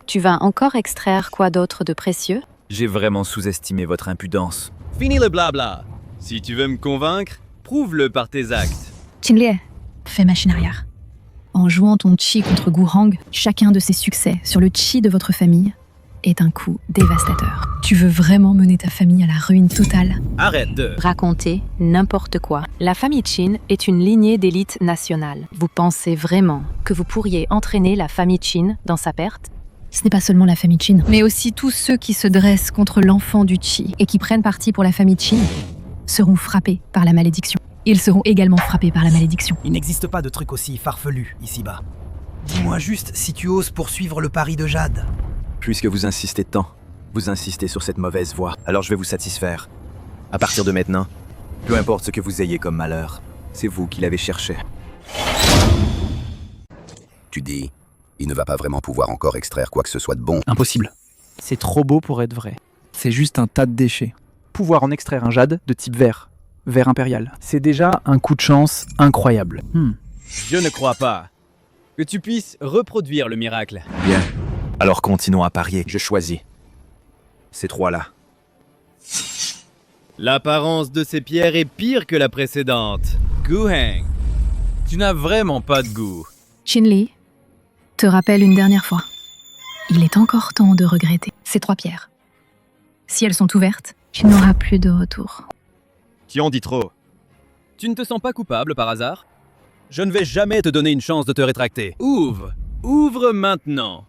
Tu vas encore extraire quoi d'autre de précieux? J'ai vraiment sous-estimé votre impudence. Fini le blabla. Si tu veux me convaincre, prouve-le par tes actes. Qinlie, fais machine arrière. En jouant ton Qi contre Guheng, chacun de ses succès sur le Qi de votre famille est un coup dévastateur. Tu veux vraiment mener ta famille à la ruine totale? Arrête de raconter n'importe quoi. La famille Qin est une lignée d'élite nationale. Vous pensez vraiment que vous pourriez entraîner la famille Qin dans sa perte? Ce n'est pas seulement la famille Qin, mais aussi tous ceux qui se dressent contre l'enfant du Qi et qui prennent parti pour la famille Qin seront frappés par la malédiction. Ils seront également frappés par la malédiction. Il n'existe pas de truc aussi farfelu ici-bas. Dis-moi juste si tu oses poursuivre le pari de Jade. Puisque vous insistez tant, vous insistez sur cette mauvaise voie, alors je vais vous satisfaire. À partir de maintenant, peu importe ce que vous ayez comme malheur, c'est vous qui l'avez cherché. Tu dis, il ne va pas vraiment pouvoir encore extraire quoi que ce soit de bon. Impossible. C'est trop beau pour être vrai. C'est juste un tas de déchets. Pouvoir en extraire un jade de type vert impérial. C'est déjà un coup de chance incroyable. Je ne crois pas que tu puisses reproduire le miracle. Bien. Alors continuons à parier. Je choisis. Ces trois-là. L'apparence de ces pierres est pire que la précédente. Guheng, tu n'as vraiment pas de goût. Qinli, te rappelle une dernière fois. Il est encore temps de regretter ces 3 pierres. Si elles sont ouvertes, tu n'auras plus de retour. Tu en dis trop. Tu ne te sens pas coupable par hasard? Je ne vais jamais te donner une chance de te rétracter. Ouvre! Ouvre maintenant!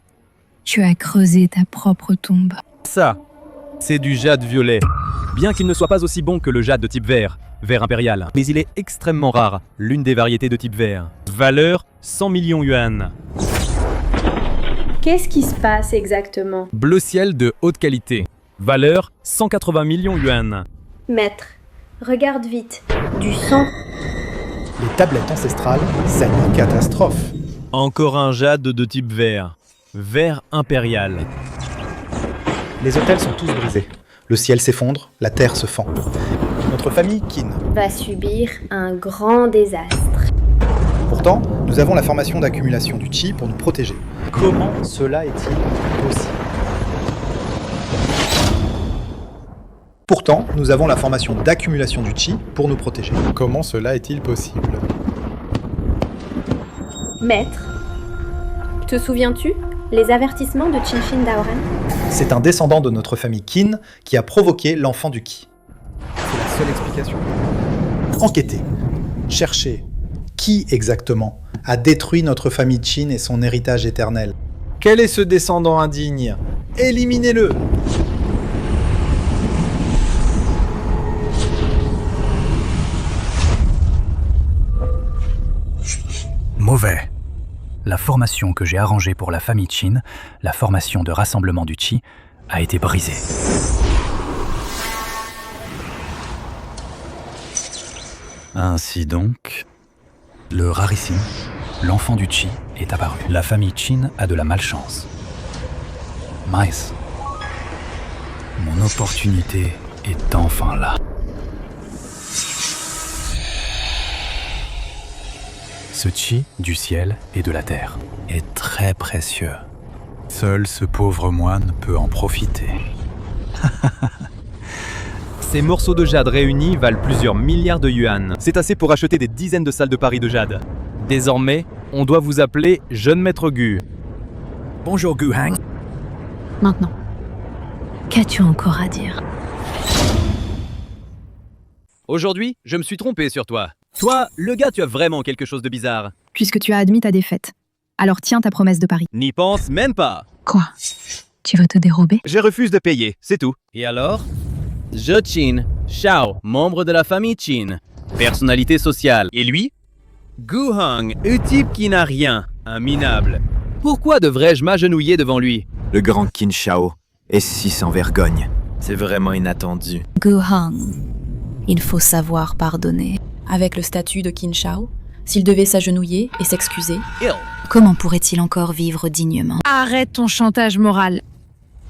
Tu as creusé ta propre tombe. Ça, c'est du jade violet. Bien qu'il ne soit pas aussi bon que le jade de type vert impérial, mais il est extrêmement rare, l'une des variétés de type vert. Valeur 100 millions yuan. Qu'est-ce qui se passe exactement? Bleu ciel de haute qualité. Valeur 180 millions yuan. Maître, regarde vite. Du sang. Les tablettes ancestrales, c'est une catastrophe. Encore un jade de type vert impérial. Les hôtels sont tous brisés. Le ciel s'effondre, la terre se fend. Notre famille Qin Va subir un grand désastre. Pourtant, nous avons la formation d'accumulation du Qi pour nous protéger. Comment cela est-il possible? Pourtant, nous avons la formation d'accumulation du Qi pour nous protéger. Comment cela est-il possible? Maître, te souviens-tu? Les avertissements de Qinshin Daoran? C'est un descendant de notre famille Qin qui a provoqué l'enfant du Qi. C'est la seule explication. Enquêtez. Cherchez. Qui exactement a détruit notre famille Qin et son héritage éternel? Quel est ce descendant indigne? Éliminez-le! Mauvais. La formation que j'ai arrangée pour la famille Qin, la formation de rassemblement du Qi, a été brisée. Ainsi donc, le rarissime, l'enfant du Qi, est apparu. La famille Qin a de la malchance. Mince. Mon opportunité est enfin là. Ce Qi du ciel et de la terre est très précieux. Seul ce pauvre moine peut en profiter. Ces morceaux de jade réunis valent plusieurs milliards de yuan. C'est assez pour acheter des dizaines de salles de pari de jade. Désormais, on doit vous appeler Jeune Maître Gu. Bonjour Guheng. Maintenant, qu'as-tu encore à dire? Aujourd'hui, je me suis trompé sur toi. Toi, le gars, tu as vraiment quelque chose de bizarre. Puisque tu as admis ta défaite, alors tiens ta promesse de pari. N'y pense même pas. Quoi? Tu veux te dérober? Je refuse de payer, c'est tout. Et alors? Je Qin Shao, membre de la famille Qin, personnalité sociale. Et lui? Guheng, un type qui n'a rien, un minable. Pourquoi devrais-je m'agenouiller devant lui? Le grand Qin Shao est si sans vergogne. C'est vraiment inattendu. Guheng, il faut savoir pardonner. Avec le statut de Qin Shao, s'il devait s'agenouiller et s'excuser, comment pourrait-il encore vivre dignement? Arrête ton chantage moral.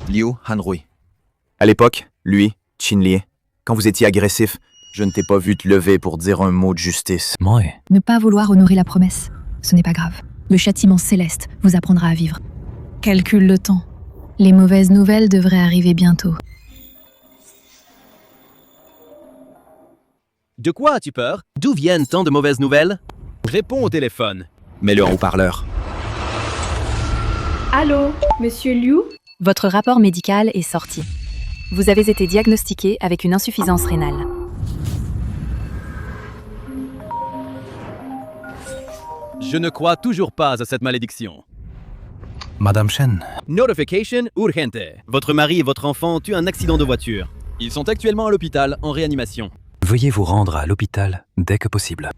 Liu Hanrui. À l'époque, lui, Qinli, quand vous étiez agressif, je ne t'ai pas vu te lever pour dire un mot de justice. Moi. Ne pas vouloir honorer la promesse, ce n'est pas grave. Le châtiment céleste vous apprendra à vivre. Calcule le temps. Les mauvaises nouvelles devraient arriver bientôt. De quoi as-tu peur? D'où viennent tant de mauvaises nouvelles? Réponds au téléphone. Mets-le en haut-parleur. Allô, monsieur Liu? Votre rapport médical est sorti. Vous avez été diagnostiqué avec une insuffisance rénale. Je ne crois toujours pas à cette malédiction. Madame Shen, Notification urgente. Votre mari et votre enfant ont eu un accident de voiture. Ils sont actuellement à l'hôpital en réanimation. Veuillez vous rendre à l'hôpital dès que possible.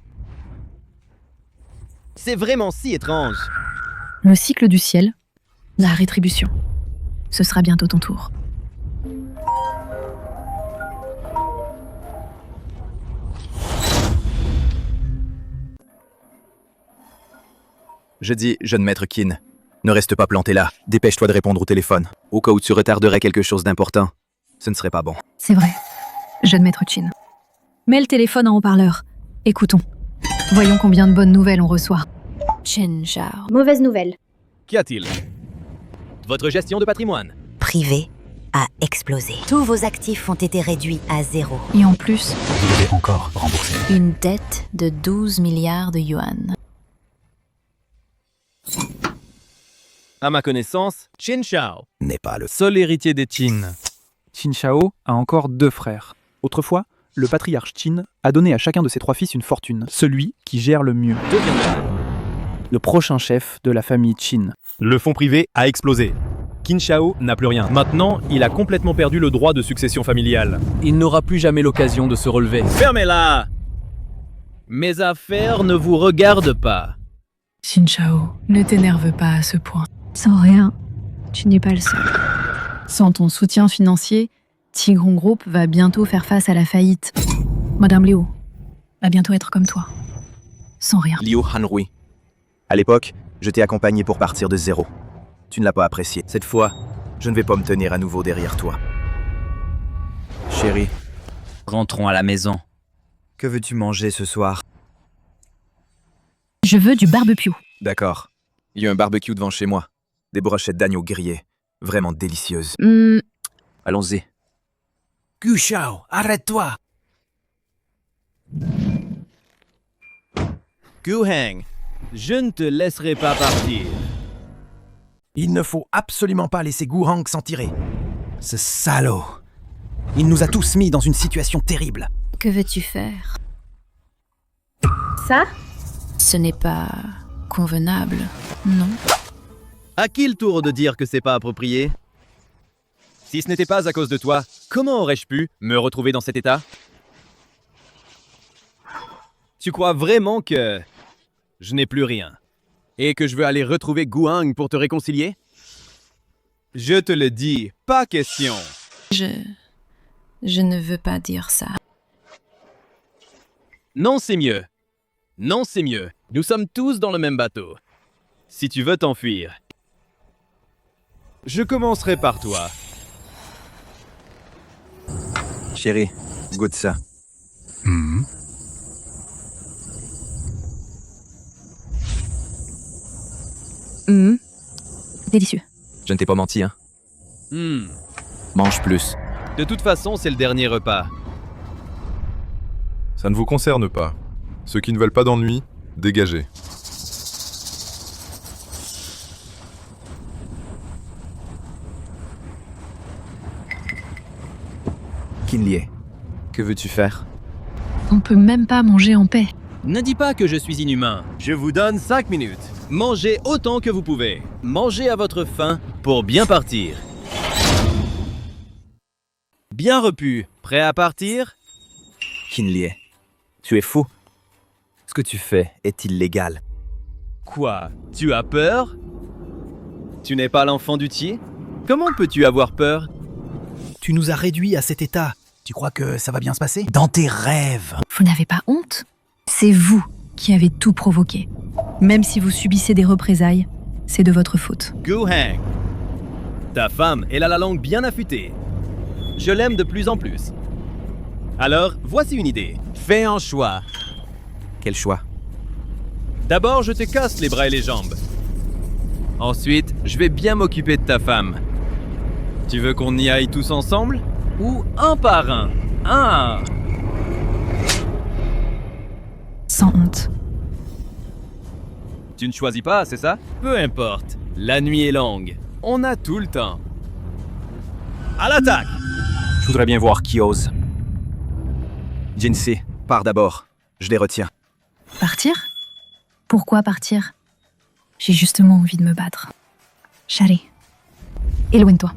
C'est vraiment si étrange. Le cycle du ciel, la rétribution. Ce sera bientôt ton tour. Je dis, jeune maître Kin, ne reste pas planté là. Dépêche-toi de répondre au téléphone. Au cas où tu retarderais quelque chose d'important, ce ne serait pas bon. C'est vrai, jeune maître Chin. Mets le téléphone en haut-parleur. Écoutons. Voyons combien de bonnes nouvelles on reçoit. Chin Shao. Mauvaise nouvelle. Qu'y a-t-il? Votre gestion de patrimoine. Privé a explosé. Tous vos actifs ont été réduits à 0. Et en plus, Vous devez encore rembourser. Une dette de 12 milliards de yuan. À ma connaissance, Qin Shao N'est pas le seul héritier des Qin. Qin Shao a encore 2 frères. Autrefois, le patriarche Qin a donné à chacun de ses 3 fils une fortune, celui qui gère le mieux. Le prochain chef de la famille Qin. Le fonds privé a explosé. Qin Shao n'a plus rien. Maintenant, il a complètement perdu le droit de succession familiale. Il n'aura plus jamais l'occasion de se relever. Fermez-la! Mes affaires ne vous regardent pas. Qin Shao, ne t'énerve pas à ce point. Sans rien, tu n'es pas le seul. Sans ton soutien financier, Tigron Group va bientôt faire face à la faillite. Madame Liu va bientôt être comme toi. Sans rien. Liu Hanrui. À l'époque, je t'ai accompagné pour partir de 0. Tu ne l'as pas apprécié. Cette fois, je ne vais pas me tenir à nouveau derrière toi. Chérie, Rentrons à la maison. que veux-tu manger ce soir? Je veux du barbecue. D'accord. Il y a un barbecue devant chez moi. Des brochettes d'agneau grillées. Vraiment délicieuses. Allons-y. Gu Shao, arrête-toi! Gu Heng, je ne te laisserai pas partir. Il ne faut absolument pas laisser Gu Hang s'en tirer. Ce salaud! Il nous a tous mis dans une situation terrible. Que veux-tu faire? Ça? Ce n'est pas convenable, non? À qui le tour de dire que c'est pas approprié? Si ce n'était pas à cause de toi, comment aurais-je pu me retrouver dans cet état? Tu crois vraiment que je n'ai plus rien et que je veux aller retrouver Gu Hang pour te réconcilier? Je te le dis, pas question. Je ne veux pas dire ça. Non, c'est mieux. Non, c'est mieux. Nous sommes tous dans le même bateau. Si tu veux t'enfuir, je commencerai par toi. Chérie, goûte ça. Délicieux. Je ne t'ai pas menti, hein? Mange plus. De toute façon, c'est le dernier repas. Ça ne vous concerne pas. Ceux qui ne veulent pas d'ennui, dégagez. Kinlie, que veux-tu faire? On peut même pas manger en paix. Ne dis pas que je suis inhumain. Je vous donne 5 minutes. Mangez autant que vous pouvez. Mangez à votre faim pour bien partir. Bien repu. Prêt à partir? Kinlie, tu es fou. Ce que tu fais est illégal. Quoi? Tu as peur? Tu n'es pas l'enfant du Qi? Comment peux-tu avoir peur? Tu nous as réduits à cet état. Tu crois que ça va bien se passer? Dans tes rêves. Vous n'avez pas honte? C'est vous qui avez tout provoqué. Même si vous subissez des représailles, c'est de votre faute. Gu Hang, ta femme, elle a la langue bien affûtée. Je l'aime de plus en plus. Alors, voici une idée. Fais un choix. Quel choix? D'abord, je te casse les bras et les jambes. Ensuite, je vais bien m'occuper de ta femme. Tu veux qu'on y aille tous ensemble? Ou un par un? Un! Sans honte. Tu ne choisis pas, c'est ça? Peu importe. La nuit est longue. On a tout le temps. À l'attaque! Je voudrais bien voir qui ose. Jinsi, pars d'abord. Je les retiens. Partir? Pourquoi partir? J'ai justement envie de me battre. Shari, éloigne-toi.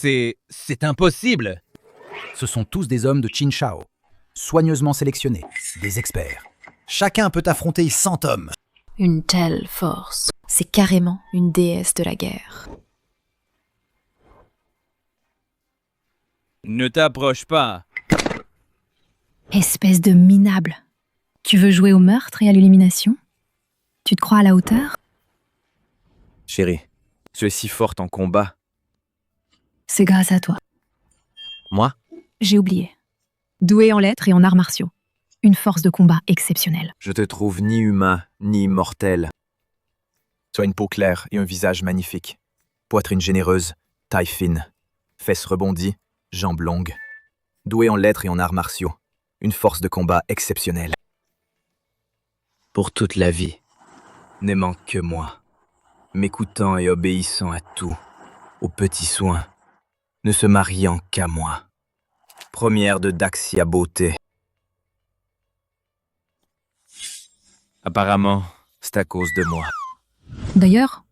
C'est impossible. Ce sont tous des hommes de Qin Shao, soigneusement sélectionnés, des experts. Chacun peut affronter 100 hommes. Une telle force. C'est carrément une déesse de la guerre. Ne t'approche pas. Espèce de minable. Tu veux jouer au meurtre et à l'élimination? Tu te crois à la hauteur? Chérie, tu es si forte en combat. C'est grâce à toi. Moi? J'ai oublié. Doué en lettres et en arts martiaux. Une force de combat exceptionnelle. Je te trouve ni humain, ni immortel. Tu as une peau claire et un visage magnifique. Poitrine généreuse, taille fine, fesses rebondies, jambes longues. Doué en lettres et en arts martiaux. Une force de combat exceptionnelle. Pour toute la vie, n'aimant que moi, m'écoutant et obéissant à tout, aux petits soins, ne se mariant qu'à moi. Première de Daxia beauté. Apparemment, c'est à cause de moi. D'ailleurs,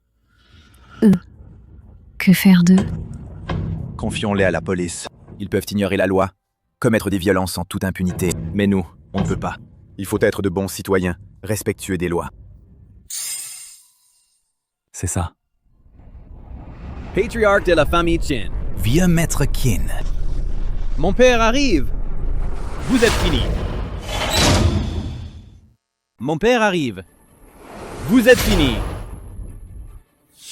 que faire d'eux? Confions-les à la police. Ils peuvent ignorer la loi, commettre des violences en toute impunité. Mais nous, on ne veut pas. Il faut être de bons citoyens, respectueux des lois. C'est ça. Patriarche de la famille Qin. Vieux maître Qin. Mon père arrive. Vous êtes fini. Mon père arrive. Vous êtes fini.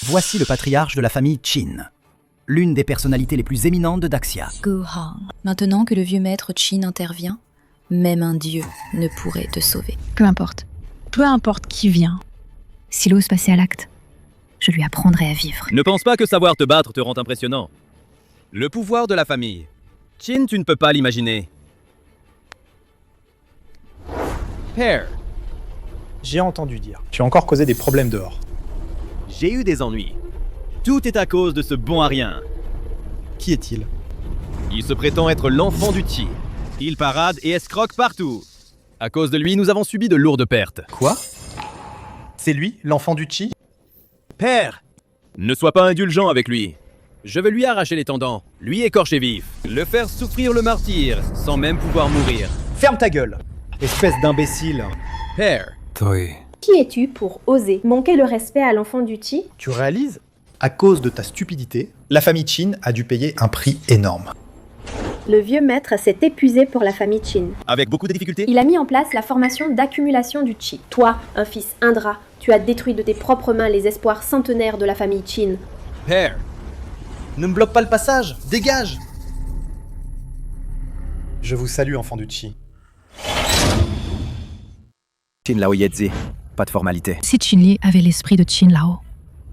Voici le patriarche de la famille Qin, l'une des personnalités les plus éminentes de Daxia. Gu Hong. Maintenant que le vieux maître Qin intervient, même un dieu ne pourrait te sauver. Peu importe. Peu importe qui vient. S'il ose passer à l'acte, je lui apprendrai à vivre. Ne pense pas que savoir te battre te rend impressionnant. Le pouvoir de la famille. Qin, tu ne peux pas l'imaginer. Père, J'ai entendu dire. Tu as encore causé des problèmes dehors. j'ai eu des ennuis. Tout est à cause de ce bon à rien. Qui est-il? Il se prétend être l'enfant du Qi. Il parade et escroque partout. À cause de lui, nous avons subi de lourdes pertes. Quoi? C'est lui, l'enfant du Qi? Père, ne sois pas indulgent avec lui. Je vais lui arracher les tendons, lui écorcher vif, le faire souffrir le martyre, sans même pouvoir mourir. Ferme ta gueule, espèce d'imbécile. Père, Toi. Qui es-tu pour oser manquer le respect à l'enfant du Qi? Tu réalises? À cause de ta stupidité, la famille Qin a dû payer un prix énorme. Le vieux maître s'est épuisé pour la famille Qin. avec beaucoup de difficultés, Il a mis en place la formation d'accumulation du Qi. Toi, un fils ingrat, tu as détruit de tes propres mains les espoirs centenaires de la famille Qin. Père, Ne me bloque pas le passage, dégage! Je vous salue, enfant du Qi. Qin Lao Yedzi, pas de formalité. Si Qin Li avait l'esprit de Qin Lao,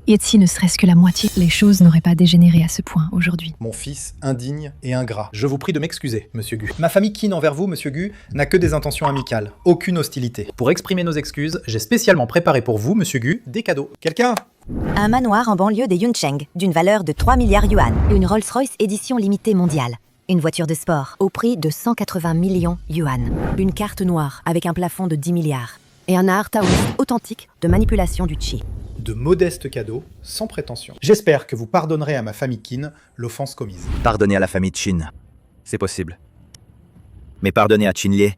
Yetzi ne serait-ce que la moitié, les choses n'auraient pas dégénéré à ce point aujourd'hui. Mon fils indigne et ingrat. Je vous prie de m'excuser, monsieur Gu. Ma famille Qin envers vous, monsieur Gu, n'a que des intentions amicales, aucune hostilité. Pour exprimer nos excuses, j'ai spécialement préparé pour vous, monsieur Gu, des cadeaux. Quelqu'un? Un manoir en banlieue de Yuncheng, d'une valeur de 3 milliards yuan. Une Rolls-Royce édition limitée mondiale. Une voiture de sport, au prix de 180 millions yuan. Une carte noire, avec un plafond de 10 milliards. Et un art taoïste authentique de manipulation du Qi. De modestes cadeaux, sans prétention. J'espère que vous pardonnerez à ma famille Qin l'offense commise. Pardonner à la famille Qin, c'est possible. Mais pardonner à Qin Li,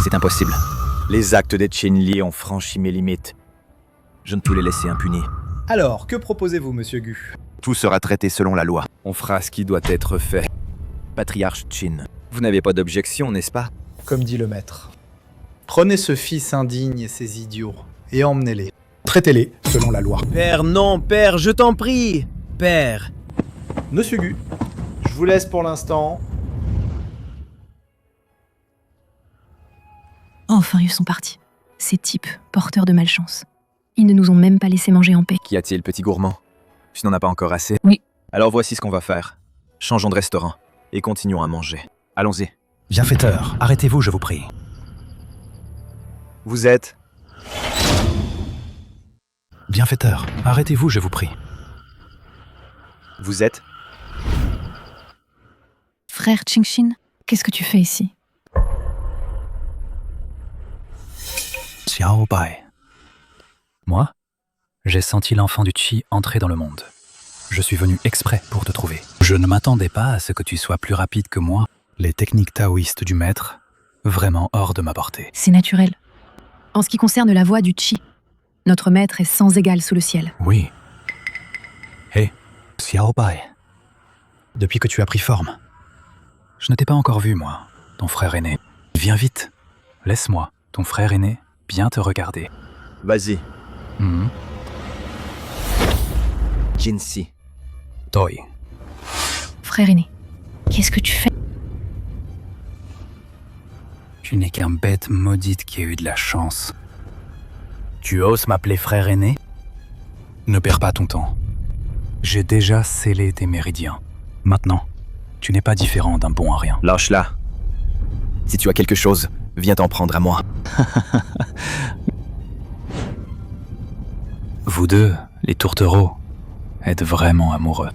c'est impossible. Les actes des Qin Li ont franchi mes limites. Je ne peux les laisser impunis. Alors, que proposez-vous, monsieur Gu? Tout sera traité selon la loi. On fera ce qui doit être fait. Patriarche Qin, vous n'avez pas d'objection, n'est-ce pas? Comme dit le maître. Prenez ce fils indigne et ces idiots, et emmenez-les. Traitez-les selon la loi. Père, non, père, je t'en prie. Père. Monsieur Gu, je vous laisse pour l'instant. Enfin, ils sont partis. Ces types, porteurs de malchance. Ils ne nous ont même pas laissé manger en paix. Qu'y a-t-il, petit gourmand? Tu n'en as pas encore assez? Oui. Alors voici ce qu'on va faire. Changeons de restaurant et continuons à manger. Allons-y. Bienfaiteur, arrêtez-vous, je vous prie. Vous êtes... Bienfaiteur, arrêtez-vous, je vous prie. Vous êtes... Frère Qingxin, qu'est-ce que tu fais ici? Xiao Bai. Moi, j'ai senti l'enfant du Qi entrer dans le monde. Je suis venu exprès pour te trouver. Je ne m'attendais pas à ce que tu sois plus rapide que moi. Les techniques taoïstes du maître, vraiment hors de ma portée. C'est naturel. En ce qui concerne la voie du Qi, notre maître est sans égal sous le ciel. Oui. Hé, Xiao Bai. Depuis que tu as pris forme, je ne t'ai pas encore vu, moi, ton frère aîné. Viens vite. Laisse-moi, ton frère aîné, bien te regarder. Vas-y. Mhm. Jinsi. Toi. Frère aîné, qu'est-ce que tu fais? Tu n'es qu'un bête maudite qui a eu de la chance. Tu oses m'appeler frère aîné? Ne perds pas ton temps. J'ai déjà scellé tes méridiens. Maintenant, tu n'es pas différent d'un bon à rien. Lâche-la. Si tu as quelque chose, viens t'en prendre à moi. Vous deux, les tourtereaux, êtes vraiment amoureux.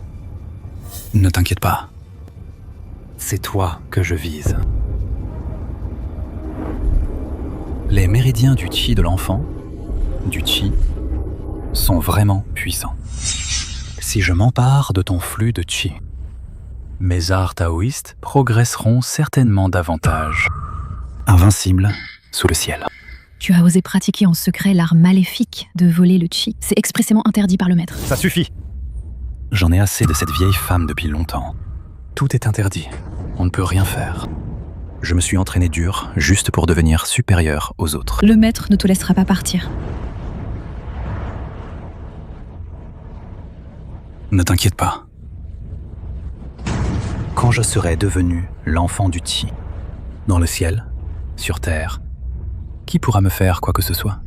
Ne t'inquiète pas. C'est toi que je vise. Les méridiens du Qi de l'enfant, du Qi, sont vraiment puissants. Si je m'empare de ton flux de Qi, mes arts taoïstes progresseront certainement davantage. Invincible sous le ciel. Tu as osé pratiquer en secret l'art maléfique de voler le Qi. C'est expressément interdit par le maître. Ça suffit. J'en ai assez de cette vieille femme depuis longtemps. Tout est interdit. On ne peut rien faire. Je me suis entraîné dur, juste pour devenir supérieur aux autres. Le maître ne te laissera pas partir. Ne t'inquiète pas. Quand je serai devenu l'enfant du Qi, dans le ciel, sur terre, qui pourra me faire quoi que ce soit?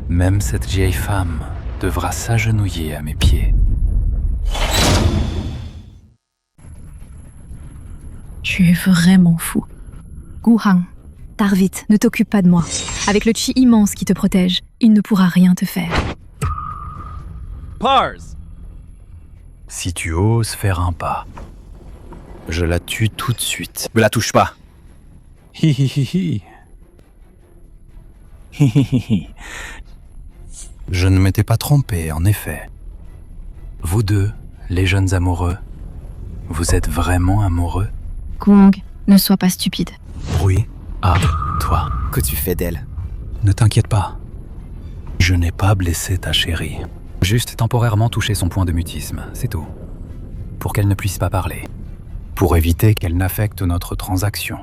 Même cette vieille femme devra s'agenouiller à mes pieds. Tu es vraiment fou. Guhang, tard vite, ne t'occupe pas de moi. Avec le Qi immense qui te protège, il ne pourra rien te faire. Pars! Si tu oses faire un pas, je la tue tout de suite. Ne la touche pas. Hi hi hi hi. Hi hi hi hi. Je ne m'étais pas trompé, en effet. Vous deux, les jeunes amoureux, vous êtes vraiment amoureux? Guhang, ne sois pas stupide. Oui, à toi. Que tu fais d'elle? Ne t'inquiète pas. Je n'ai pas blessé ta chérie. Juste temporairement touché son point de mutisme, c'est tout. Pour qu'elle ne puisse pas parler. Pour éviter qu'elle n'affecte notre transaction.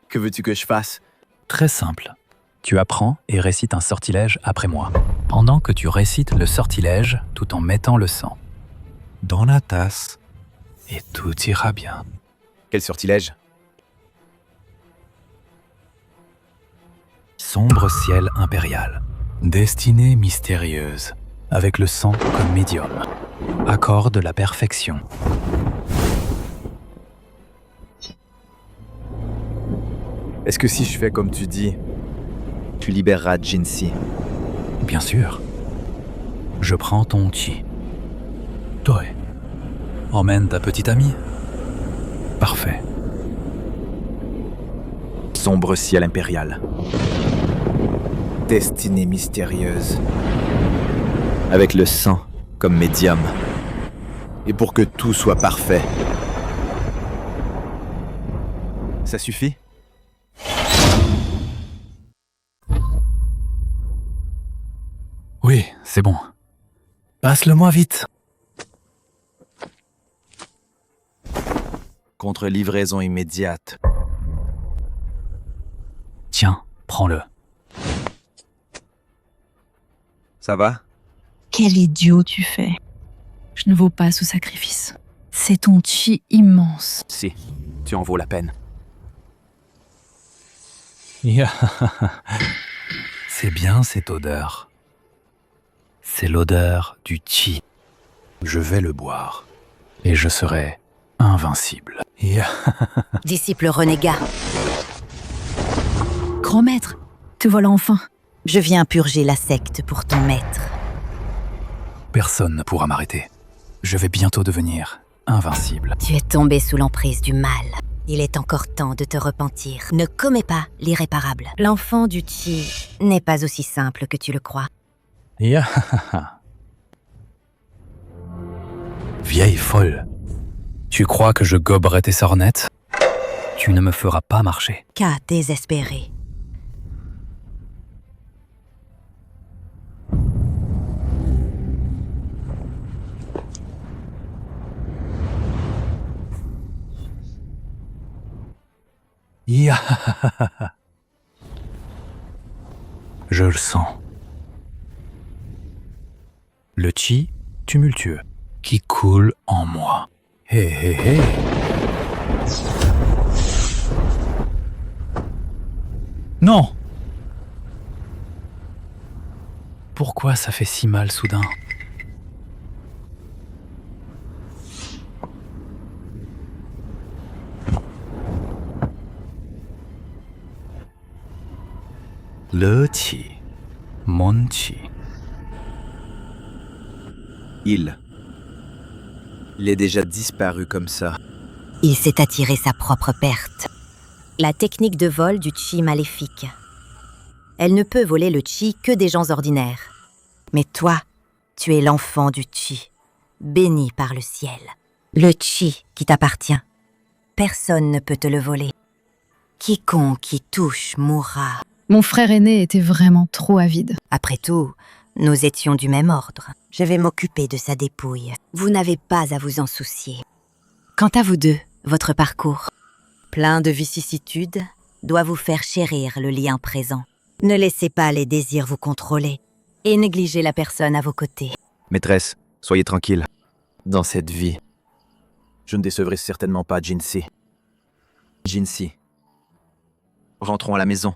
Que veux-tu que je fasse? Très simple. Tu apprends et récites un sortilège après moi. Pendant que tu récites le sortilège tout en mettant le sang dans la tasse, et tout ira bien. Quel sortilège? Sombre ciel impérial. Destinée mystérieuse. Avec le sang comme médium. Accord de la perfection. Est-ce que si je fais comme tu dis, tu libéreras Jinsi? Bien sûr. Je prends ton Qi. Toi, emmène ta petite amie. Parfait. Sombre ciel impérial. Destinée mystérieuse. Avec le sang comme médium. Et pour que tout soit parfait. Ça suffit? Oui, c'est bon. Passe-le-moi vite. Contre livraison immédiate. Tiens, prends-le. Ça va? Quel idiot tu fais. Je ne vaux pas ce sacrifice. C'est ton Qi immense. Si, tu en vaux la peine. C'est bien cette odeur. C'est l'odeur du Qi. Je vais le boire. Et je serai invincible. Disciple renégat. Grand maître, te voilà enfin. Je viens purger la secte pour ton maître. Personne ne pourra m'arrêter. Je vais bientôt devenir invincible. Tu es tombé sous l'emprise du mal. Il est encore temps de te repentir. Ne commets pas l'irréparable. L'enfant du Qi n'est pas aussi simple que tu le crois. Vieille folle. Tu crois que je goberai tes sornettes? Tu ne me feras pas marcher. Cas désespéré. Ya. Je le sens. Le chi tumultueux qui coule en moi. Hé hé hé. Non! Pourquoi ça fait si mal soudain? Le chi. Mon chi. Il est déjà disparu comme ça. Il s'est attiré sa propre perte. La technique de vol du chi maléfique. Elle ne peut voler le chi que des gens ordinaires. Mais toi, tu es l'enfant du chi, béni par le ciel. Le chi qui t'appartient. Personne ne peut te le voler. Quiconque y touche mourra. Mon frère aîné était vraiment trop avide. Après tout, nous étions du même ordre. Je vais m'occuper de sa dépouille. Vous n'avez pas à vous en soucier. Quant à vous deux, votre parcours, plein de vicissitudes, doit vous faire chérir le lien présent. Ne laissez pas les désirs vous contrôler et négligez la personne à vos côtés. Maîtresse, soyez tranquille. Dans cette vie, je ne décevrai certainement pas Jinsi. Jinsi, rentrons à la maison.